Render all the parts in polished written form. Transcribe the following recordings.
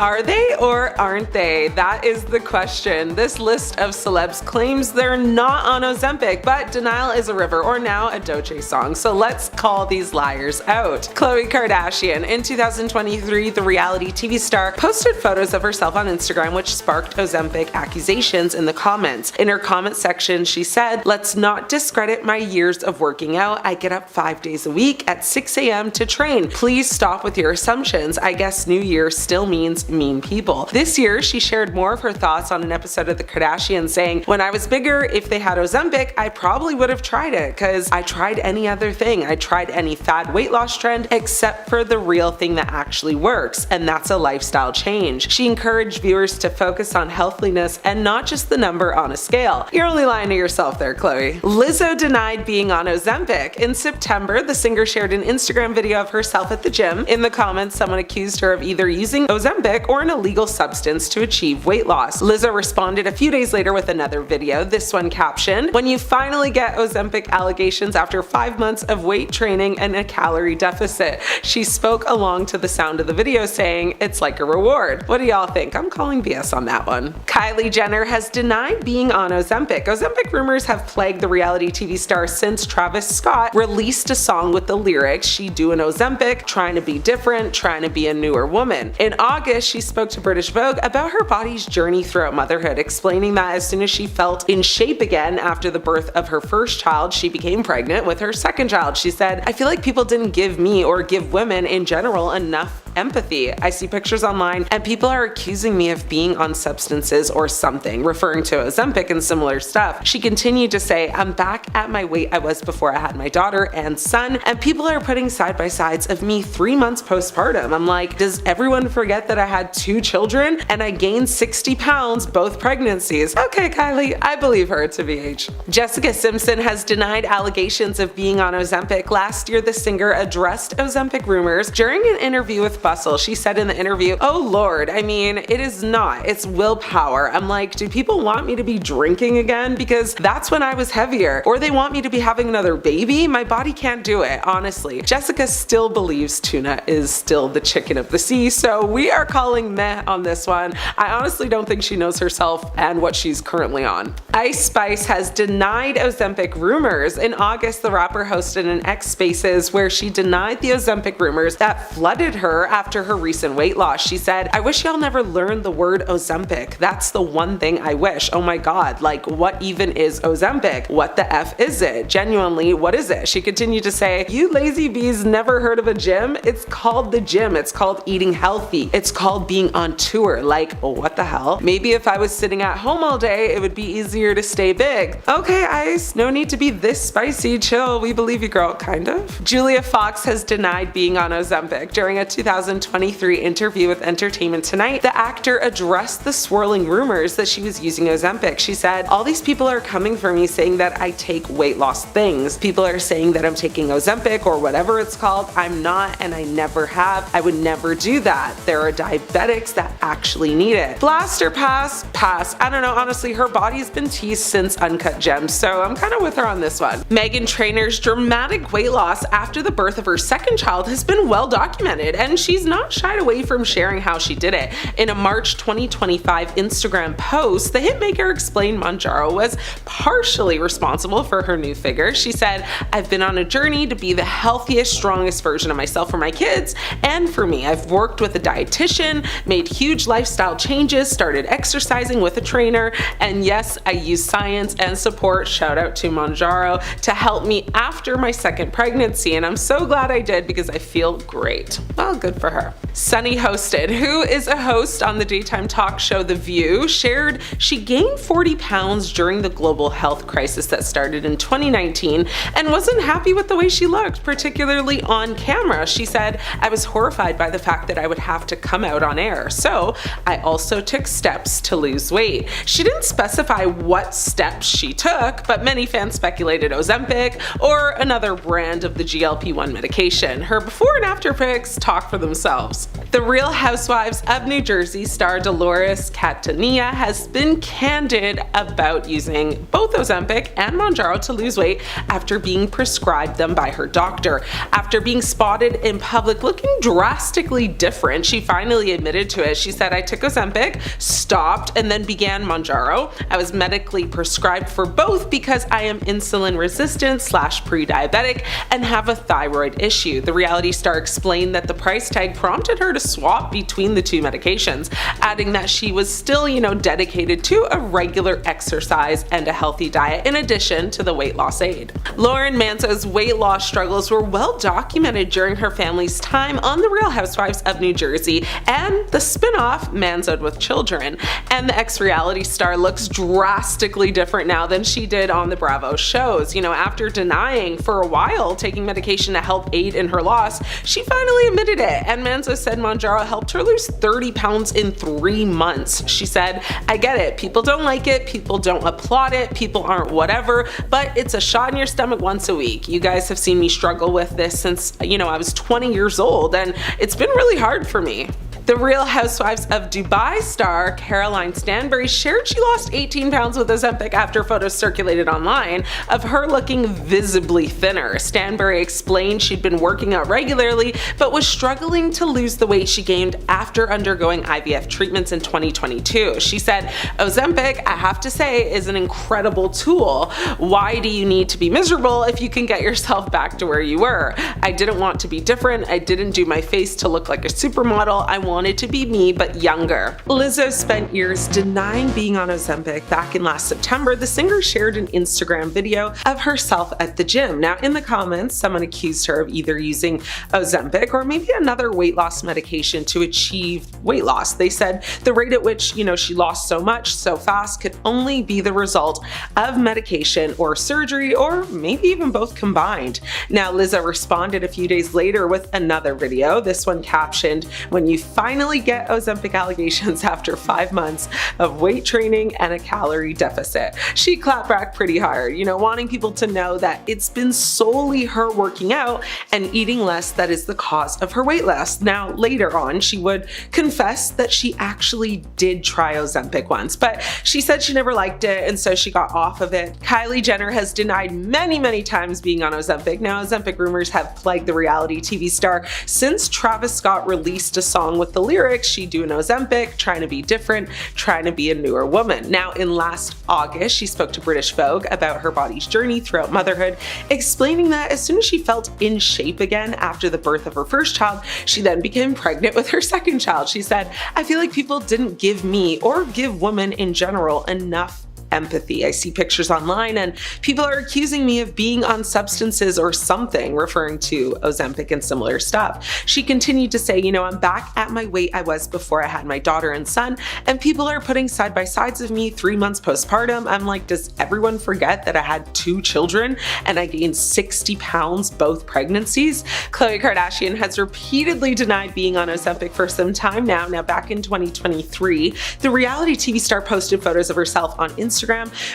Are they or aren't they? That is the question. This list of celebs claims they're not on Ozempic, but denial is a river, or now a Doce song. So let's call these liars out. Khloe Kardashian. In 2023, the reality TV star posted photos of herself on Instagram, which sparked Ozempic accusations in the comments. In her comment section, she said, "Let's not discredit my years of working out. I get up 5 days a week at 6 a.m. to train. Please stop with your assumptions. I guess New Year still means mean people." This year, she shared more of her thoughts on an episode of The Kardashians, saying, "When I was bigger, if they had Ozempic, I probably would have tried it, because I tried any other thing. I tried any fad weight loss trend except for the real thing that actually works, and that's a lifestyle change." She encouraged viewers to focus on healthiness and not just the number on a scale. You're only lying to yourself there, Khloe. Lizzo denied being on Ozempic. In September, the singer shared an Instagram video of herself at the gym. In the comments, someone accused her of either using Ozempic or an illegal substance to achieve weight loss. Lizzo responded a few days later with another video, this one captioned, "When you finally get Ozempic allegations after 5 months of weight training and a calorie deficit." She spoke along to the sound of the video saying, "It's like a reward." What do y'all think? I'm calling BS on that one. Kylie Jenner has denied being on Ozempic. Ozempic rumors have plagued the reality TV star since Travis Scott released a song with the lyrics, "She doing Ozempic, trying to be different, trying to be a newer woman." In August, she spoke to British Vogue about her body's journey throughout motherhood, explaining that as soon as she felt in shape again after the birth of her first child, she became pregnant with her second child. She said, "I feel like people didn't give me, or give women in general, enough empathy. I see pictures online and people are accusing me of being on substances or something," referring to Ozempic and similar stuff. She continued to say, "I'm back at my weight I was before I had my daughter and son, and people are putting side by sides of me 3 months postpartum. I'm like, does everyone forget that I had 2 children and I gained 60 pounds both pregnancies?" Okay, Kylie, I believe her, to BH. Jessica Simpson has denied allegations of being on Ozempic. Last year, the singer addressed Ozempic rumors during an interview with Bustle. She said in the interview, "Oh Lord, I mean, it is not. It's willpower. I'm like, do people want me to be drinking again? Because that's when I was heavier. Or they want me to be having another baby? My body can't do it, honestly." Jessica still believes tuna is still the chicken of the sea, so we are calling meh on this one. I honestly don't think she knows herself and what she's currently on. Ice Spice has denied Ozempic rumors. In August, the rapper hosted an X Spaces where she denied the Ozempic rumors that flooded her after her recent weight loss. She said, "I wish y'all never learned the word Ozempic. That's the one thing I wish. Oh my god, like what even is Ozempic? What the F is it? Genuinely, what is it?" She continued to say, "You lazy bees never heard of a gym? It's called the gym. It's called eating healthy. It's called being on tour. Like, what the hell? Maybe if I was sitting at home all day, it would be easier to stay big." Okay, Ice, no need to be this spicy. Chill, we believe you, girl, kind of. Julia Fox has denied being on Ozempic. During a 2023 interview with Entertainment Tonight, the actor addressed the swirling rumors that she was using Ozempic. She said, "All these people are coming for me saying that I take weight loss things. People are saying that I'm taking Ozempic or whatever it's called. I'm not, and I never have. I would never do that. There are diabetics that actually need it." Blast or pass? Pass. I don't know, honestly, her body's been teased since Uncut Gems, so I'm kind of with her on this one. Meghan Trainor's dramatic weight loss after the birth of her second child has been well documented, and she's not shied away from sharing how she did it. In a March 2025 Instagram post, the hitmaker explained Mounjaro was partially responsible for her new figure. She said, "I've been on a journey to be the healthiest, strongest version of myself for my kids and for me. I've worked with a dietitian, made huge lifestyle changes, started exercising with a trainer, and yes, I use science and support, shout out to Mounjaro, to help me after my second pregnancy, and I'm so glad I did because I feel great." Well, good for her. Sunny Hosted, who is a host on the daytime talk show The View, shared she gained 40 pounds during the global health crisis that started in 2019 and wasn't happy with the way she looked, particularly on camera. She said, "I was horrified by the fact that I would have to come out on air, so I also took steps to lose weight." She didn't specify what steps she took, but many fans speculated Ozempic or another brand of the GLP-1 medication. Her before and after pics talk for themselves. themselves. The Real Housewives of New Jersey star Dolores Catania has been candid about using both Ozempic and Mounjaro to lose weight after being prescribed them by her doctor. After being spotted in public looking drastically different, she finally admitted to it. She said, "I took Ozempic, stopped, and then began Mounjaro. I was medically prescribed for both because I am insulin resistant / pre-diabetic and have a thyroid issue." The reality star explained that the price tag prompted her to swap between the two medications, adding that she was still, dedicated to a regular exercise and a healthy diet in addition to the weight loss aid. Lauren Manzo's weight loss struggles were well documented during her family's time on The Real Housewives of New Jersey and the spin-off Manzo'd with Children. And the ex-reality star looks drastically different now than she did on the Bravo shows. After denying for a while taking medication to help aid in her loss, she finally admitted it, and Manzo said Mounjaro helped her lose 30 pounds in 3 months. She said, "I get it, people don't like it, people don't applaud it, people aren't whatever, but it's a shot in your stomach once a week. You guys have seen me struggle with this since, I was 20 years old, and it's been really hard for me." The Real Housewives of Dubai star Caroline Stanbury shared she lost 18 pounds with Ozempic after photos circulated online of her looking visibly thinner. Stanbury explained she'd been working out regularly but was struggling to lose the weight she gained after undergoing IVF treatments in 2022. She said, "Ozempic, I have to say, is an incredible tool. Why do you need to be miserable if you can get yourself back to where you were? I didn't want to be different. I didn't do my face to look like a supermodel. I wanted to be me, but younger." Lizzo spent years denying being on Ozempic. Back in last September, the singer shared an Instagram video of herself at the gym. Now, in the comments, someone accused her of either using Ozempic or maybe another weight loss medication to achieve weight loss. They said the rate at which, she lost so much so fast could only be the result of medication or surgery, or maybe even both combined. Now, Lizzo responded a few days later with another video. This one captioned, "When you finally get Ozempic allegations after 5 months of weight training and a calorie deficit." She clapped back pretty hard, wanting people to know that it's been solely her working out and eating less that is the cause of her weight loss. Now, later on, she would confess that she actually did try Ozempic once, but she said she never liked it, and so she got off of it. Kylie Jenner has denied many times being on Ozempic. Now, Ozempic rumors have plagued the reality TV star since Travis Scott released a song with the lyrics, "She doing Ozempic, trying to be different, trying to be a newer woman." Now, in last August, she spoke to British Vogue about her body's journey throughout motherhood, explaining that as soon as she felt in shape again after the birth of her first child, she then became pregnant with her second child. She said, "I feel like people didn't give me, or give women in general, enough empathy. I see pictures online and people are accusing me of being on substances or something," referring to Ozempic and similar stuff. She continued to say, "I'm back at my weight I was before I had my daughter and son, and people are putting side by sides of me 3 months postpartum. I'm like, does everyone forget that I had 2 children and I gained 60 pounds both pregnancies?" Khloe Kardashian has repeatedly denied being on Ozempic for some time now. Now, back in 2023, the reality TV star posted photos of herself on Instagram,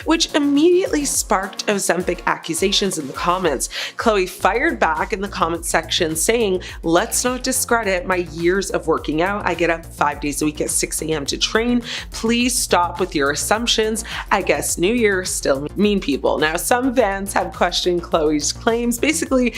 which immediately sparked Ozempic accusations in the comments. Khloe fired back in the comment section saying, "Let's not discredit my years of working out. I get up 5 days a week at 6 a.m. to train. Please stop with your assumptions. I guess New Year still mean people." Now, some fans have questioned Khloe's claims, basically,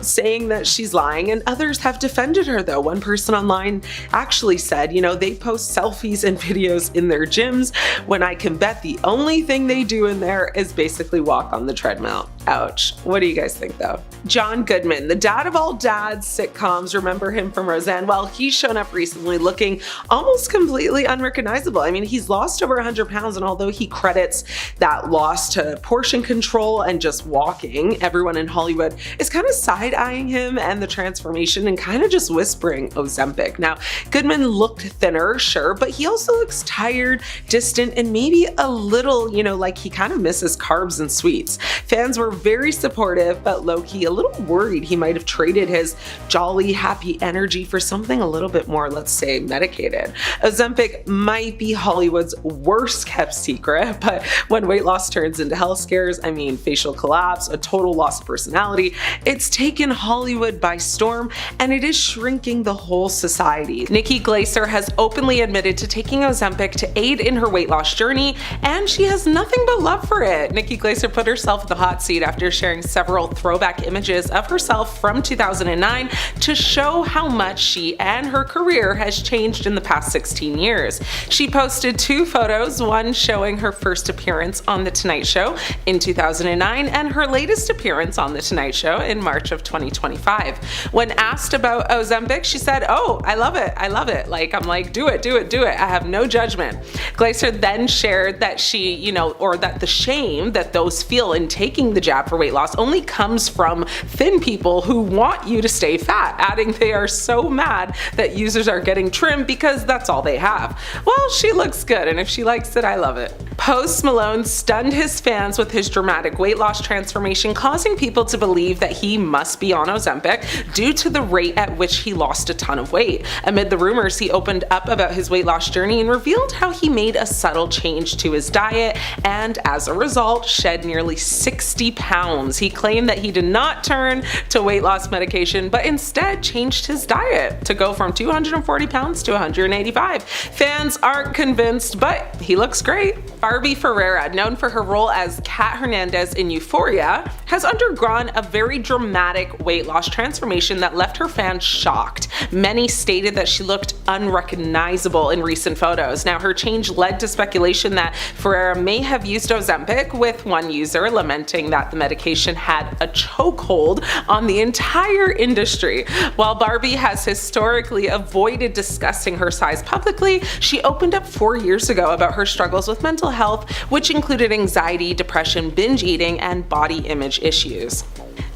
saying that she's lying, and others have defended her though. One person online actually said, "They post selfies and videos in their gyms when I can bet the only thing they do in there is basically walk on the treadmill." Ouch. What do you guys think though? John Goodman, the dad of all dads sitcoms, remember him from Roseanne? Well, he's shown up recently looking almost completely unrecognizable. I mean, he's lost over 100 pounds, and although he credits that loss to portion control and just walking, everyone in Hollywood is kind of side-eyeing him and the transformation and kind of just whispering Ozempic. Now, Goodman looked thinner, sure, but he also looks tired, distant, and maybe a little, like he kind of misses carbs and sweets. Fans were were very supportive, but low-key a little worried he might have traded his jolly, happy energy for something a little bit more, let's say, medicated. Ozempic might be Hollywood's worst kept secret, but when weight loss turns into health scares, I mean facial collapse, a total loss of personality, it's taken Hollywood by storm, and it is shrinking the whole society. Nikki Glaser has openly admitted to taking Ozempic to aid in her weight loss journey, and she has nothing but love for it. Nikki Glaser put herself in the hot seat after sharing several throwback images of herself from 2009 to show how much she and her career has changed in the past 16 years. She posted 2 photos, one showing her first appearance on The Tonight Show in 2009 and her latest appearance on The Tonight Show in March of 2025. When asked about Ozempic, she said, "Oh, I love it. I love it. I'm like, do it, do it, do it. I have no judgment." Glaser then shared that that the shame that those feel in taking the jab for weight loss only comes from thin people who want you to stay fat, adding they are so mad that users are getting trim because that's all they have. Well, she looks good, and if she likes it, I love it. Post Malone stunned his fans with his dramatic weight loss transformation, causing people to believe that he must be on Ozempic due to the rate at which he lost a ton of weight. Amid the rumors, he opened up about his weight loss journey and revealed how he made a subtle change to his diet and, as a result, shed nearly 60 pounds. He claimed that he did not turn to weight loss medication, but instead changed his diet to go from 240 pounds to 185. Fans aren't convinced, but he looks great. Barbie Ferreira, known for her role as Kat Hernandez in Euphoria, has undergone a very dramatic weight loss transformation that left her fans shocked. Many stated that she looked unrecognizable in recent photos. Now, her change led to speculation that Ferreira may have used Ozempic, with one user lamenting that the medication had a chokehold on the entire industry. While Barbie has historically avoided discussing her size publicly, she opened up 4 years ago about her struggles with mental health, which included anxiety, depression, binge eating, and body image issues.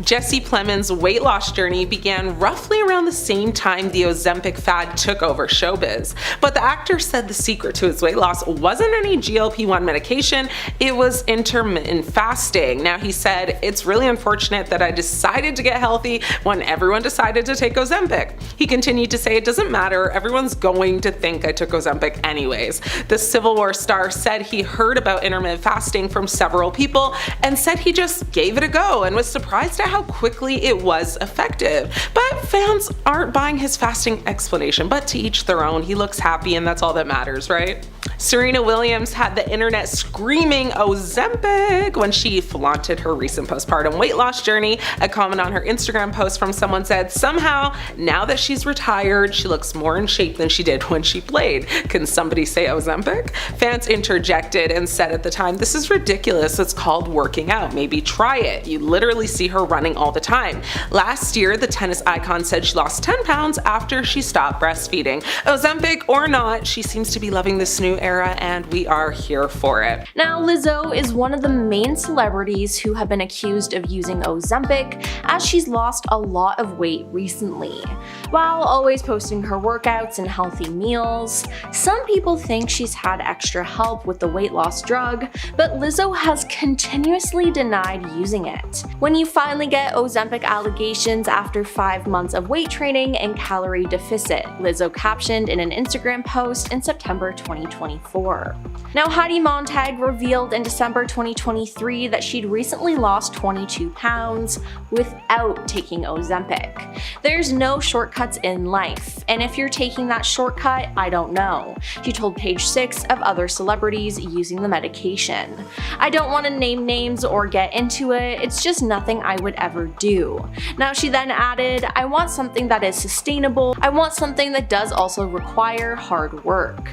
Jesse Plemons' weight loss journey began roughly around the same time the Ozempic fad took over showbiz, but the actor said the secret to his weight loss wasn't any GLP-1 medication, it was intermittent fasting. Now, he said, "It's really unfortunate that I decided to get healthy when everyone decided to take Ozempic." He continued to say, "It doesn't matter, everyone's going to think I took Ozempic anyways." The Civil War star said he heard about intermittent fasting from several people and said he just gave it a go and was surprised at how quickly it was effective. But fans aren't buying his fasting explanation, but to each their own. He looks happy, and that's all that matters, right? Serena Williams had the internet screaming Ozempic when she flaunted her recent postpartum weight loss journey. A comment on her Instagram post from someone said, "Somehow, now that she's retired, she looks more in shape than she did when she played. Can somebody say Ozempic?" Fans interjected and said at the time, "This is ridiculous. It's called working out. Maybe try it. You literally see her running all the time." Last year, the tennis icon said she lost 10 pounds after she stopped breastfeeding. Ozempic or not, she seems to be loving this new era, and we are here for it. Now, Lizzo is one of the main celebrities who have been accused of using Ozempic, as she's lost a lot of weight recently. While always posting her workouts and healthy meals, some people think she's had extra help with the weight loss drug, but Lizzo has continuously denied using it. When you finally get Ozempic allegations after 5 months of weight training and calorie deficit, Lizzo captioned in an Instagram post in September 2024. Now, Heidi Montag revealed in December 2023 that she'd recently lost 22 pounds without taking Ozempic. There's no shortcuts in life, and if you're taking that shortcut, I don't know, she told Page 6 of other celebrities using the medication. "I don't want to name names or get into it, it's just nothing I would ever do." Now, she then added, "I want something that is sustainable. I want something that does also require hard work."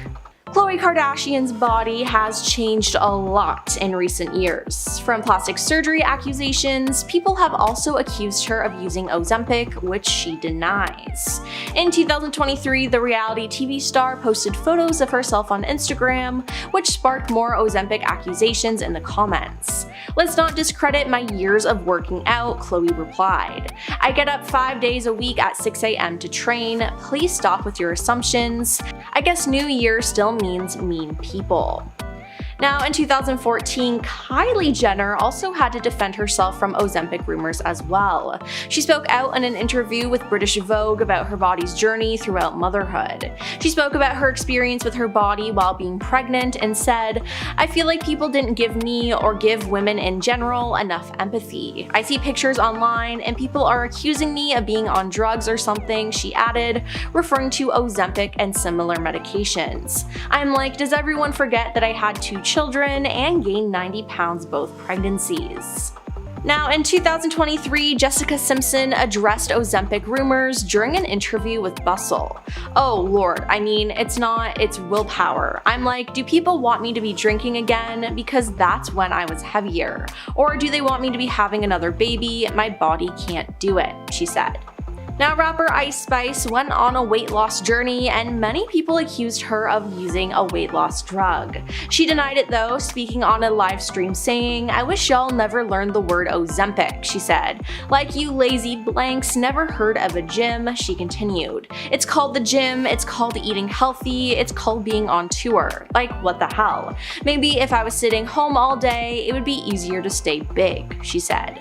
Khloe Kardashian's body has changed a lot in recent years. From plastic surgery accusations, people have also accused her of using Ozempic, which she denies. In 2023, the reality TV star posted photos of herself on Instagram, which sparked more Ozempic accusations in the comments. "Let's not discredit my years of working out," Khloe replied. "I get up 5 days a week at 6 a.m. to train. Please stop with your assumptions. I guess New Year still means mean people." Now, in 2014, Kylie Jenner also had to defend herself from Ozempic rumors as well. She spoke out in an interview with British Vogue about her body's journey throughout motherhood. She spoke about her experience with her body while being pregnant and said, "I feel like people didn't give me or give women in general enough empathy. I see pictures online and people are accusing me of being on drugs or something," she added, referring to Ozempic and similar medications. "I'm like, does everyone forget that I had 2 children and gained 90 pounds both pregnancies?" Now, in 2023, Jessica Simpson addressed Ozempic rumors during an interview with Bustle. "Oh lord, I mean, it's willpower. I'm like, do people want me to be drinking again? Because that's when I was heavier. Or do they want me to be having another baby? My body can't do it," she said. Now, rapper Ice Spice went on a weight loss journey and many people accused her of using a weight loss drug. She denied it though, speaking on a live stream saying, "I wish y'all never learned the word Ozempic," she said. "Like you lazy blanks never heard of a gym," she continued. "It's called the gym, it's called eating healthy, it's called being on tour. Like what the hell? Maybe if I was sitting home all day, it would be easier to stay big," she said.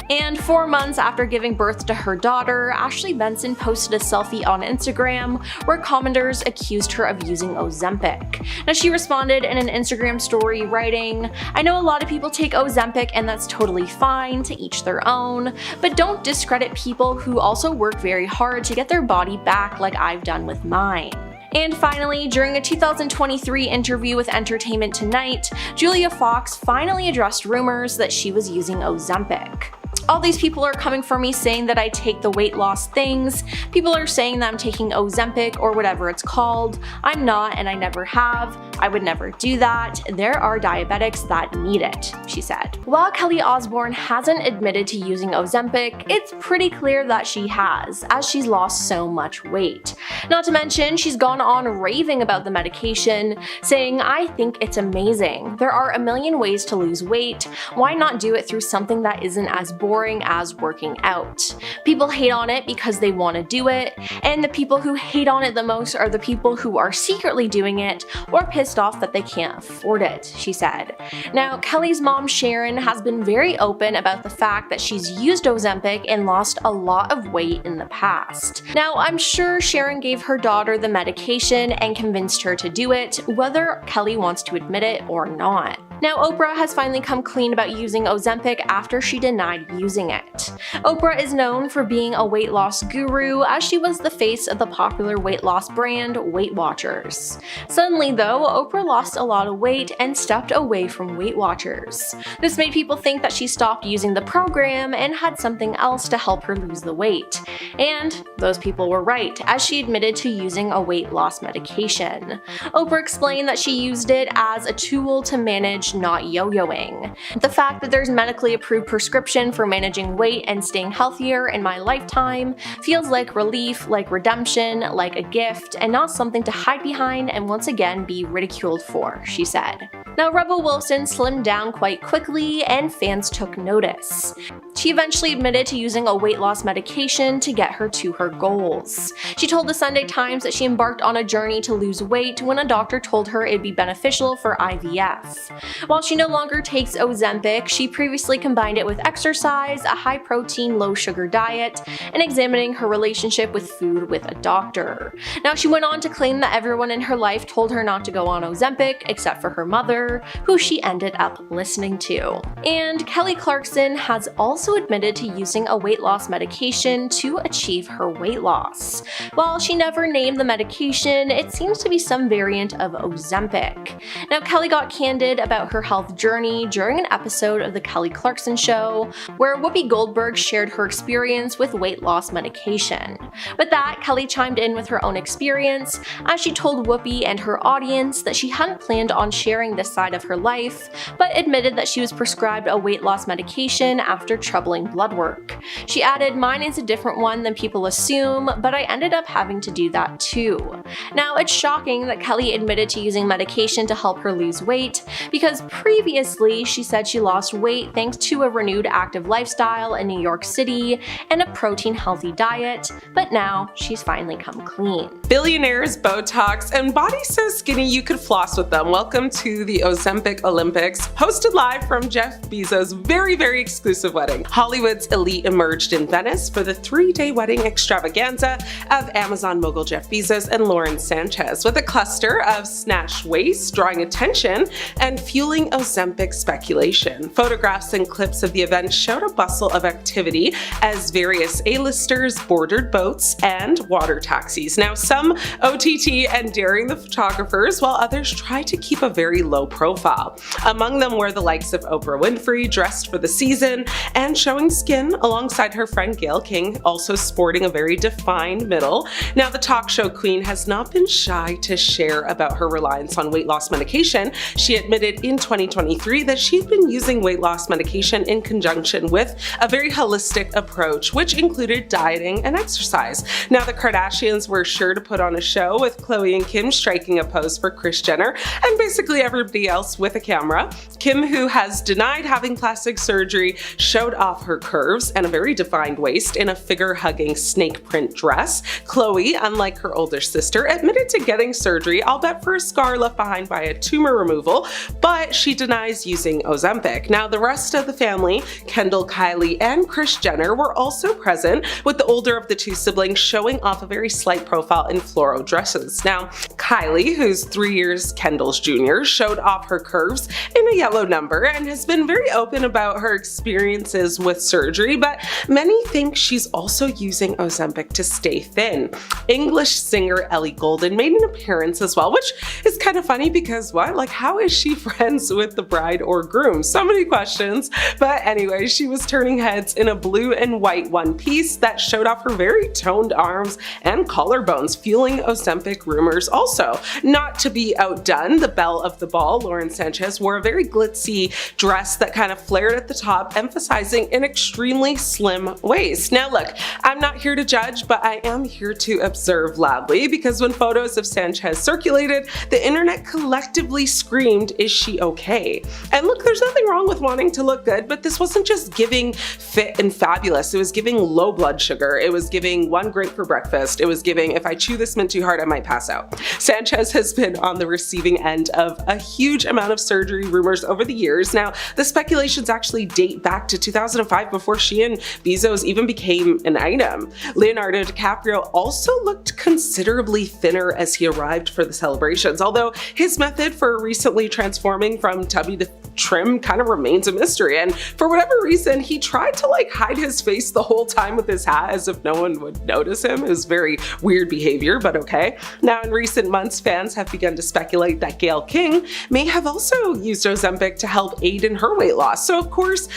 And 4 months after giving birth to her daughter, Ashley Benson posted a selfie on Instagram where commenters accused her of using Ozempic. Now, she responded in an Instagram story writing, "I know a lot of people take Ozempic and that's totally fine, to each their own, but don't discredit people who also work very hard to get their body back like I've done with mine." And finally, during a 2023 interview with Entertainment Tonight, Julia Fox finally addressed rumors that she was using Ozempic. "All these people are coming for me saying that I take the weight loss things. People are saying that I'm taking Ozempic or whatever it's called. I'm not and I never have. I would never do that. There are diabetics that need it," she said. While Kelly Osbourne hasn't admitted to using Ozempic, it's pretty clear that she has, as she's lost so much weight. Not to mention, she's gone on raving about the medication, saying, "I think it's amazing. There are a million ways to lose weight. Why not do it through something that isn't as boring as working out? People hate on it because they want to do it, and the people who hate on it the most are the people who are secretly doing it or pissed off that they can't afford it," she said. Now, Kelly's mom Sharon has been very open about the fact that she's used Ozempic and lost a lot of weight in the past. Now, I'm sure Sharon gave her daughter the medication and convinced her to do it, whether Kelly wants to admit it or not. Now, Oprah has finally come clean about using Ozempic after she denied using it. Oprah is known for being a weight loss guru, as she was the face of the popular weight loss brand Weight Watchers. Suddenly though, Oprah lost a lot of weight and stepped away from Weight Watchers. This made people think that she stopped using the program and had something else to help her lose the weight. And those people were right, as she admitted to using a weight loss medication. Oprah explained that she used it as a tool to manage not yo-yoing. "The fact that there's medically approved prescription for managing weight and staying healthier in my lifetime feels like relief, like redemption, like a gift, and not something to hide behind and once again be ridiculed for," she said. Now, Rebel Wilson slimmed down quite quickly and fans took notice. She eventually admitted to using a weight loss medication to get her to her goals. She told the Sunday Times that she embarked on a journey to lose weight when a doctor told her it'd be beneficial for IVF. While she no longer takes Ozempic, she previously combined it with exercise, a high-protein, low-sugar diet, and examining her relationship with food with a doctor. Now, she went on to claim that everyone in her life told her not to go on Ozempic except for her mother, who she ended up listening to. And Kelly Clarkson has also admitted to using a weight loss medication to achieve her weight loss. While she never named the medication, it seems to be some variant of Ozempic. Now, Kelly got candid about her health journey during an episode of The Kelly Clarkson Show, where Whoopi Goldberg shared her experience with weight loss medication. With that, Kelly chimed in with her own experience, as she told Whoopi and her audience that she hadn't planned on sharing this side of her life, but admitted that she was prescribed a weight loss medication after troubling blood work. She added, "Mine is a different one than people assume, but I ended up having to do that too." Now, it's shocking that Kelly admitted to using medication to help her lose weight, because previously she said she lost weight thanks to a renewed active lifestyle in New York City and a protein-healthy diet, but now she's finally come clean. Billionaires, Botox, and bodies so skinny you could floss with them. Welcome to the the Ozempic Olympics, hosted live from Jeff Bezos' very, very exclusive wedding. Hollywood's elite emerged in Venice for the 3-day wedding extravaganza of Amazon mogul Jeff Bezos and Lauren Sanchez, with a cluster of snatched waists drawing attention and fueling Ozempic speculation. Photographs and clips of the event showed a bustle of activity as various A-listers boarded boats and water taxis. Now, some OTT and daring the photographers, while others tried to keep a very low profile. Among them were the likes of Oprah Winfrey, dressed for the season and showing skin, alongside her friend Gayle King, also sporting a very defined middle. Now, the talk show queen has not been shy to share about her reliance on weight loss medication. She admitted in 2023 that she'd been using weight loss medication in conjunction with a very holistic approach, which included dieting and exercise. Now, the Kardashians were sure to put on a show, with Khloe and Kim striking a pose for Kris Jenner and basically everybody else with a camera. Kim, who has denied having plastic surgery, showed off her curves and a very defined waist in a figure-hugging snake print dress. Khloe, unlike her older sister, admitted to getting surgery, albeit for a scar left behind by a tumor removal, but she denies using Ozempic. Now, the rest of the family, Kendall, Kylie, and Kris Jenner, were also present, with the older of the two siblings showing off a very slight profile in floral dresses. Now, Kylie, who's 3 years Kendall's junior, showed off her curves in a yellow number and has been very open about her experiences with surgery, but many think she's also using Ozempic to stay thin. English singer Ellie Goulding made an appearance as well, which is kind of funny because what? Like, how is she friends with the bride or groom? So many questions. But anyway, she was turning heads in a blue and white one piece that showed off her very toned arms and collarbones, fueling Ozempic rumors also. Not to be outdone, the belle of the ball, Lauren Sanchez, wore a very glitzy dress that kind of flared at the top, emphasizing an extremely slim waist. Now look, I'm not here to judge, but I am here to observe loudly, because when photos of Sanchez circulated, the internet collectively screamed, "Is she okay?" And look, there's nothing wrong with wanting to look good, but this wasn't just giving fit and fabulous. It was giving low blood sugar. It was giving one grape for breakfast. It was giving, if I chew this mint too hard, I might pass out. Sanchez has been on the receiving end of a huge amount of surgery rumors over the years. Now, the speculations actually date back to 2005, before she and Bezos even became an item. Leonardo DiCaprio also looked considerably thinner as he arrived for the celebrations, although his method for recently transforming from tubby to trim kind of remains a mystery. And for whatever reason, he tried to hide his face the whole time with his hat as if no one would notice him. It was very weird behavior, but okay. Now, in recent months, fans have begun to speculate that Gayle King may have also used Ozempic to help aid in her weight loss. So of course,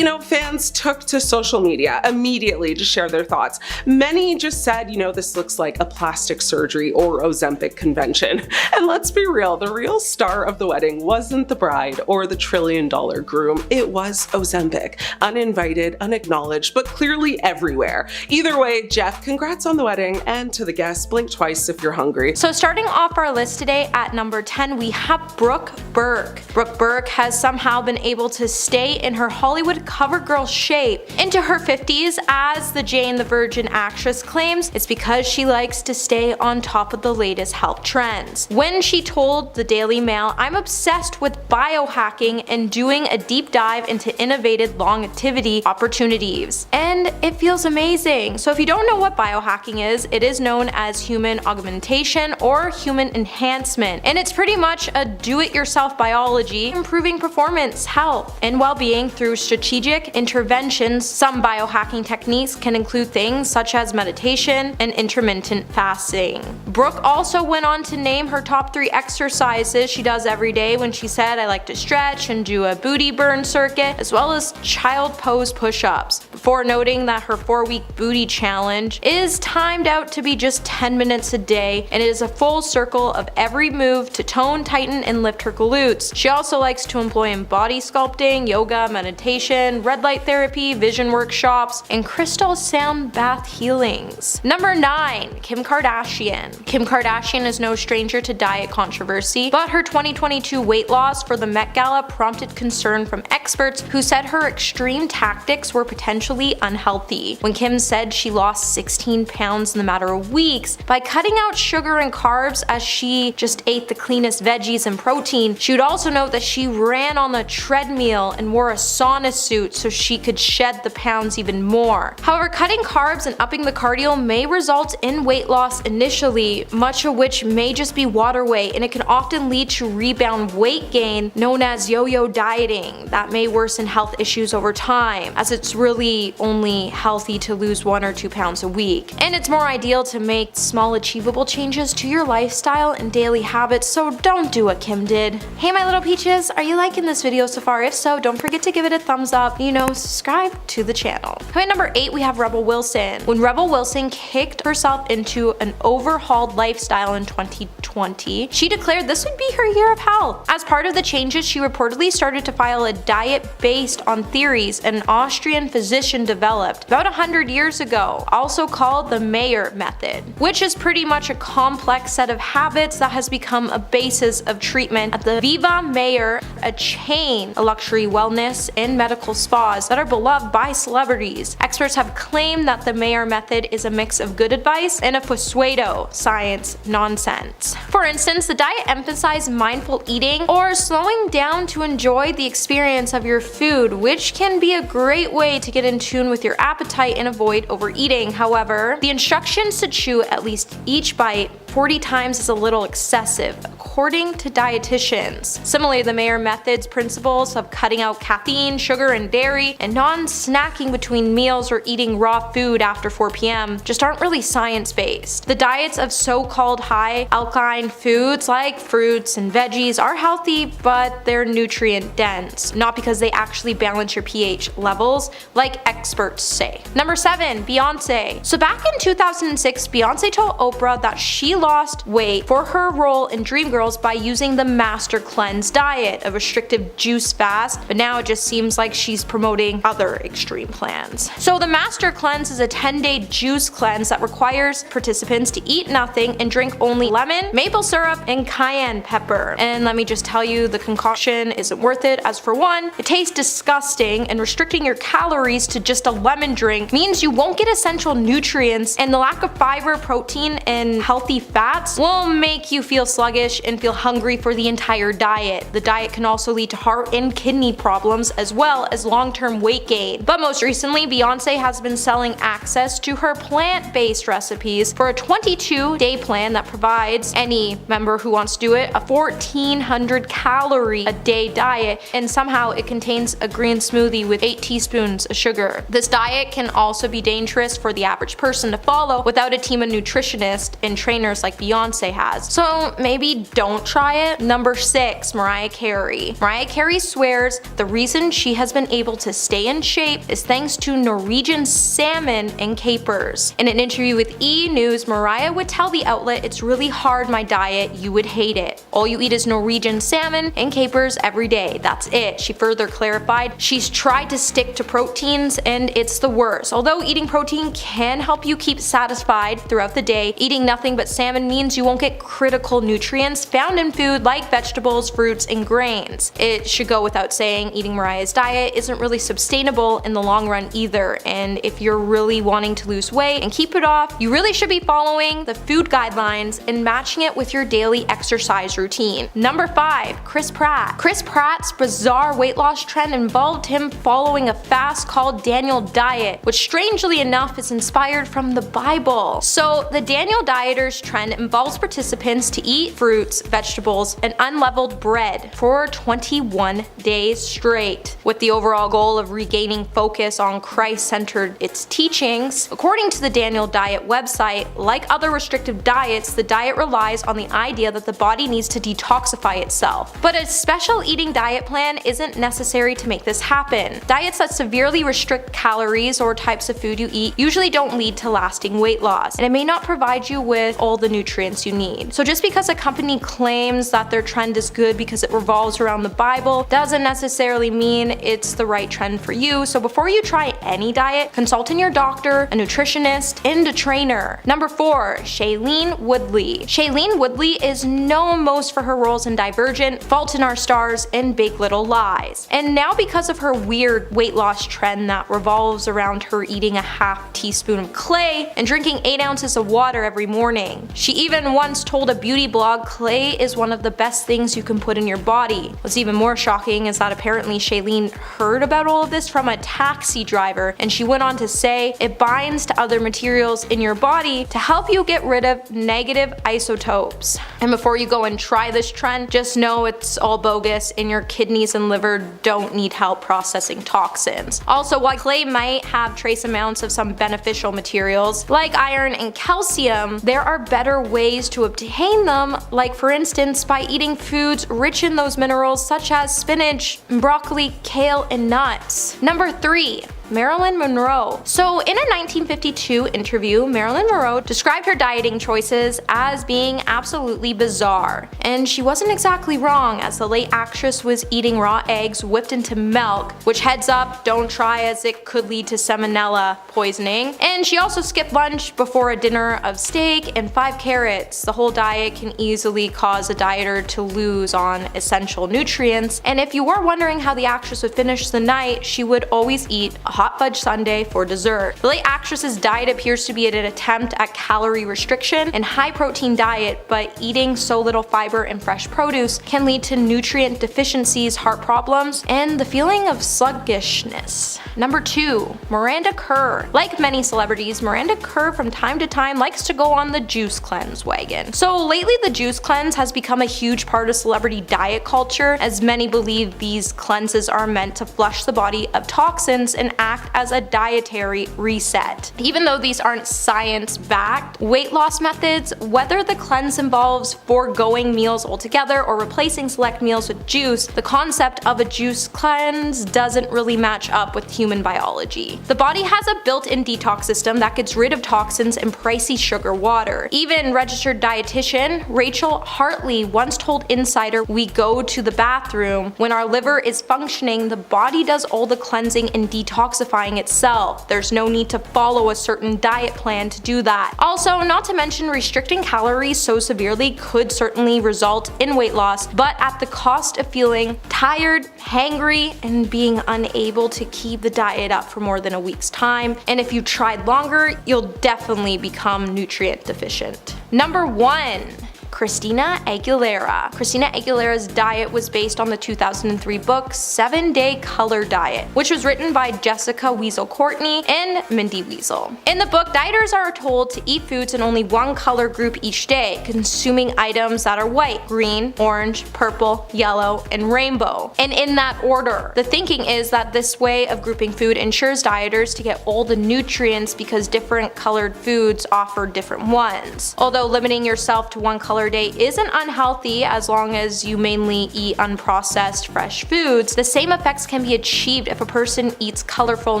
fans took to social media immediately to share their thoughts. Many just said, this looks like a plastic surgery or Ozempic convention. And let's be real, the real star of the wedding wasn't the bride or the trillion-dollar groom. It was Ozempic. Uninvited, unacknowledged, but clearly everywhere. Either way, Jeff, congrats on the wedding, and to the guests, blink twice if you're hungry. So starting off our list today at number 10, we have Brooke Burke. Brooke Burke has somehow been able to stay in her Hollywood cover girl shape into her 50s, as the Jane the Virgin actress claims it's because she likes to stay on top of the latest health trends. When she told the Daily Mail, "I'm obsessed with biohacking and doing a deep dive into innovative longevity opportunities, and it feels amazing." So if you don't know what biohacking is, it is known as human augmentation or human enhancement, and it's pretty much a do-it-yourself biology, improving performance, health, and well-being through strategic interventions. Some biohacking techniques can include things such as meditation and intermittent fasting. Brooke also went on to name her top 3 exercises she does every day when she said, "I like to stretch and do a booty burn circuit, as well as child pose push-ups," before noting that her 4-week booty challenge is timed out to be just 10 minutes a day, and it is a full circle of every move to tone, tighten, and lift her glutes. She also likes to employ in body sculpting, yoga, meditation, red light therapy, vision workshops, and crystal sound bath healings. Number 9, Kim Kardashian. Kim Kardashian is no stranger to diet controversy, but her 2022 weight loss for the Met Gala prompted concern from experts who said her extreme tactics were potentially unhealthy. When Kim said she lost 16 pounds in a matter of weeks by cutting out sugar and carbs, as she just ate the cleanest veggies and protein, routine. She would also note that she ran on the treadmill and wore a sauna suit so she could shed the pounds even more. However, cutting carbs and upping the cardio may result in weight loss initially, much of which may just be water weight, and it can often lead to rebound weight gain known as yo-yo dieting that may worsen health issues over time, as it's really only healthy to lose 1 or 2 pounds a week. And it's more ideal to make small achievable changes to your lifestyle and daily habits, so don't do what Kim did. Hey my little peaches, are you liking this video so far? If so, don't forget to give it a thumbs up, subscribe to the channel. At number 8 we have Rebel Wilson. When Rebel Wilson kicked herself into an overhauled lifestyle in 2020, she declared this would be her year of health. As part of the changes, she reportedly started to file a diet based on theories an Austrian physician developed about 100 years ago, also called the Mayer method, which is pretty much a complex set of habits that has become a basis of treatment at the Viva Mayer, a chain of luxury wellness and medical spas that are beloved by celebrities. Experts have claimed that the Mayer method is a mix of good advice and a pseudo science nonsense. For instance, the diet emphasized mindful eating or slowing down to enjoy the experience of your food, which can be a great way to get in tune with your appetite and avoid overeating. However, the instructions to chew at least each bite 40 times is a little excessive, according to dietitians. Similarly, the Mayer method's principles of cutting out caffeine, sugar, and dairy, and non-snacking between meals or eating raw food after 4 p.m. just aren't really science-based. The diets of so-called high alkaline foods like fruits and veggies are healthy, but they're nutrient dense, not because they actually balance your pH levels like experts say. Number 7, Beyonce. So back in 2006, Beyonce told Oprah that she lost weight for her role in Dreamgirls by using the Master Cleanse diet, a restrictive juice fast, but now it just seems like she's promoting other extreme plans. So the Master Cleanse is a 10-day juice cleanse that requires participants to eat nothing and drink only lemon, maple syrup, and cayenne pepper. And let me just tell you, the concoction isn't worth it, as for one, it tastes disgusting, and restricting your calories to just a lemon drink means you won't get essential nutrients, and the lack of fiber, protein, and healthy fats will make you feel sluggish and feel hungry for the entire diet. The diet can also lead to heart and kidney problems as well as long-term weight gain. But most recently, Beyonce has been selling access to her plant-based recipes for a 22-day plan that provides any member who wants to do it a 1,400 calorie a day diet, and somehow it contains a green smoothie with 8 teaspoons of sugar. This diet can also be dangerous for the average person to follow without a team of nutritionists and trainers like Beyonce has. So maybe don't try it. Number 6, Mariah Carey. Mariah Carey swears the reason she has been able to stay in shape is thanks to Norwegian salmon and capers. In an interview with E! News, Mariah would tell the outlet, "It's really hard, my diet, you would hate it. All you eat is Norwegian salmon and capers every day, that's it." She further clarified she's tried to stick to proteins and it's the worst. Although eating protein can help you keep satisfied throughout the day, eating nothing but salmon means you won't get critical nutrients found in food like vegetables, fruits, and grains. It should go without saying, eating Mariah's diet isn't really sustainable in the long run either, and if you're really wanting to lose weight and keep it off, you really should be following the food guidelines and matching it with your daily exercise routine. Number 5, Chris Pratt. Chris Pratt's bizarre weight loss trend involved him following a fast called Daniel Diet, which strangely enough is inspired from the Bible. So the Daniel Dieter's trend involves participants to eat fruits, vegetables, and unleavened bread for 21 days straight, with the overall goal of regaining focus on Christ-centered its teachings. According to the Daniel Diet website, like other restrictive diets, the diet relies on the idea that the body needs to detoxify itself. But a special eating diet plan isn't necessary to make this happen. Diets that severely restrict calories or types of food you eat usually don't lead to lasting weight loss, and it may not provide you with all the nutrients you need. So just because a company claims that their trend is good because it revolves around the Bible doesn't necessarily mean it's the right trend for you. So before you try any diet, consult your doctor, a nutritionist, and a trainer. Number 4, Shailene Woodley. Shailene Woodley is known most for her roles in Divergent, Fault in Our Stars, and Big Little Lies. And now because of her weird weight loss trend that revolves around her eating a half teaspoon of clay and drinking 8 ounces of water every morning, She even once told a beauty blog clay is one of the best things you can put in your body. What's even more shocking is that apparently Shailene heard about all of this from a taxi driver, and she went on to say it binds to other materials in your body to help you get rid of negative isotopes. And before you go and try this trend, just know it's all bogus and your kidneys and liver don't need help processing toxins. Also, while clay might have trace amounts of some beneficial materials like iron and calcium, there are better ways to obtain them, like for instance by eating foods rich in those minerals such as spinach, broccoli, kale, and nuts. Number 3. Marilyn Monroe. So in a 1952 interview, Marilyn Monroe described her dieting choices as being absolutely bizarre. And she wasn't exactly wrong, as the late actress was eating raw eggs whipped into milk, which, heads up, don't try, as it could lead to salmonella poisoning. And she also skipped lunch before a dinner of steak and 5 carrots. The whole diet can easily cause a dieter to lose on essential nutrients. And if you were wondering how the actress would finish the night, she would always eat a hot fudge sundae for dessert. The late actress's diet appears to be an attempt at calorie restriction and high protein diet, but eating so little fiber and fresh produce can lead to nutrient deficiencies, heart problems, and the feeling of sluggishness. Number 2. Miranda Kerr. Like many celebrities, Miranda Kerr from time to time likes to go on the juice cleanse wagon. So lately the juice cleanse has become a huge part of celebrity diet culture, as many believe these cleanses are meant to flush the body of toxins and act as a dietary reset. Even though these aren't science-backed weight loss methods, whether the cleanse involves foregoing meals altogether or replacing select meals with juice, the concept of a juice cleanse doesn't really match up with human biology. The body has a built-in detox system that gets rid of toxins and pricey sugar water. Even registered dietitian Rachel Hartley once told Insider, "We go to the bathroom. When our liver is functioning, the body does all the cleansing and detoxifying itself. There's no need to follow a certain diet plan to do that." Also, not to mention, restricting calories so severely could certainly result in weight loss, but at the cost of feeling tired, hangry, and being unable to keep the diet up for more than a week's time. And if you tried longer, you'll definitely become nutrient deficient. Number 1. Christina Aguilera. Christina Aguilera's diet was based on the 2003 book 7-Day Color Diet, which was written by Jessica Weasel Courtney and Mindy Weasel. In the book, dieters are told to eat foods in only one color group each day, consuming items that are white, green, orange, purple, yellow, and rainbow, and in that order. The thinking is that this way of grouping food ensures dieters to get all the nutrients because different colored foods offer different ones. Although limiting yourself to one color day isn't unhealthy as long as you mainly eat unprocessed fresh foods, the same effects can be achieved if a person eats colorful,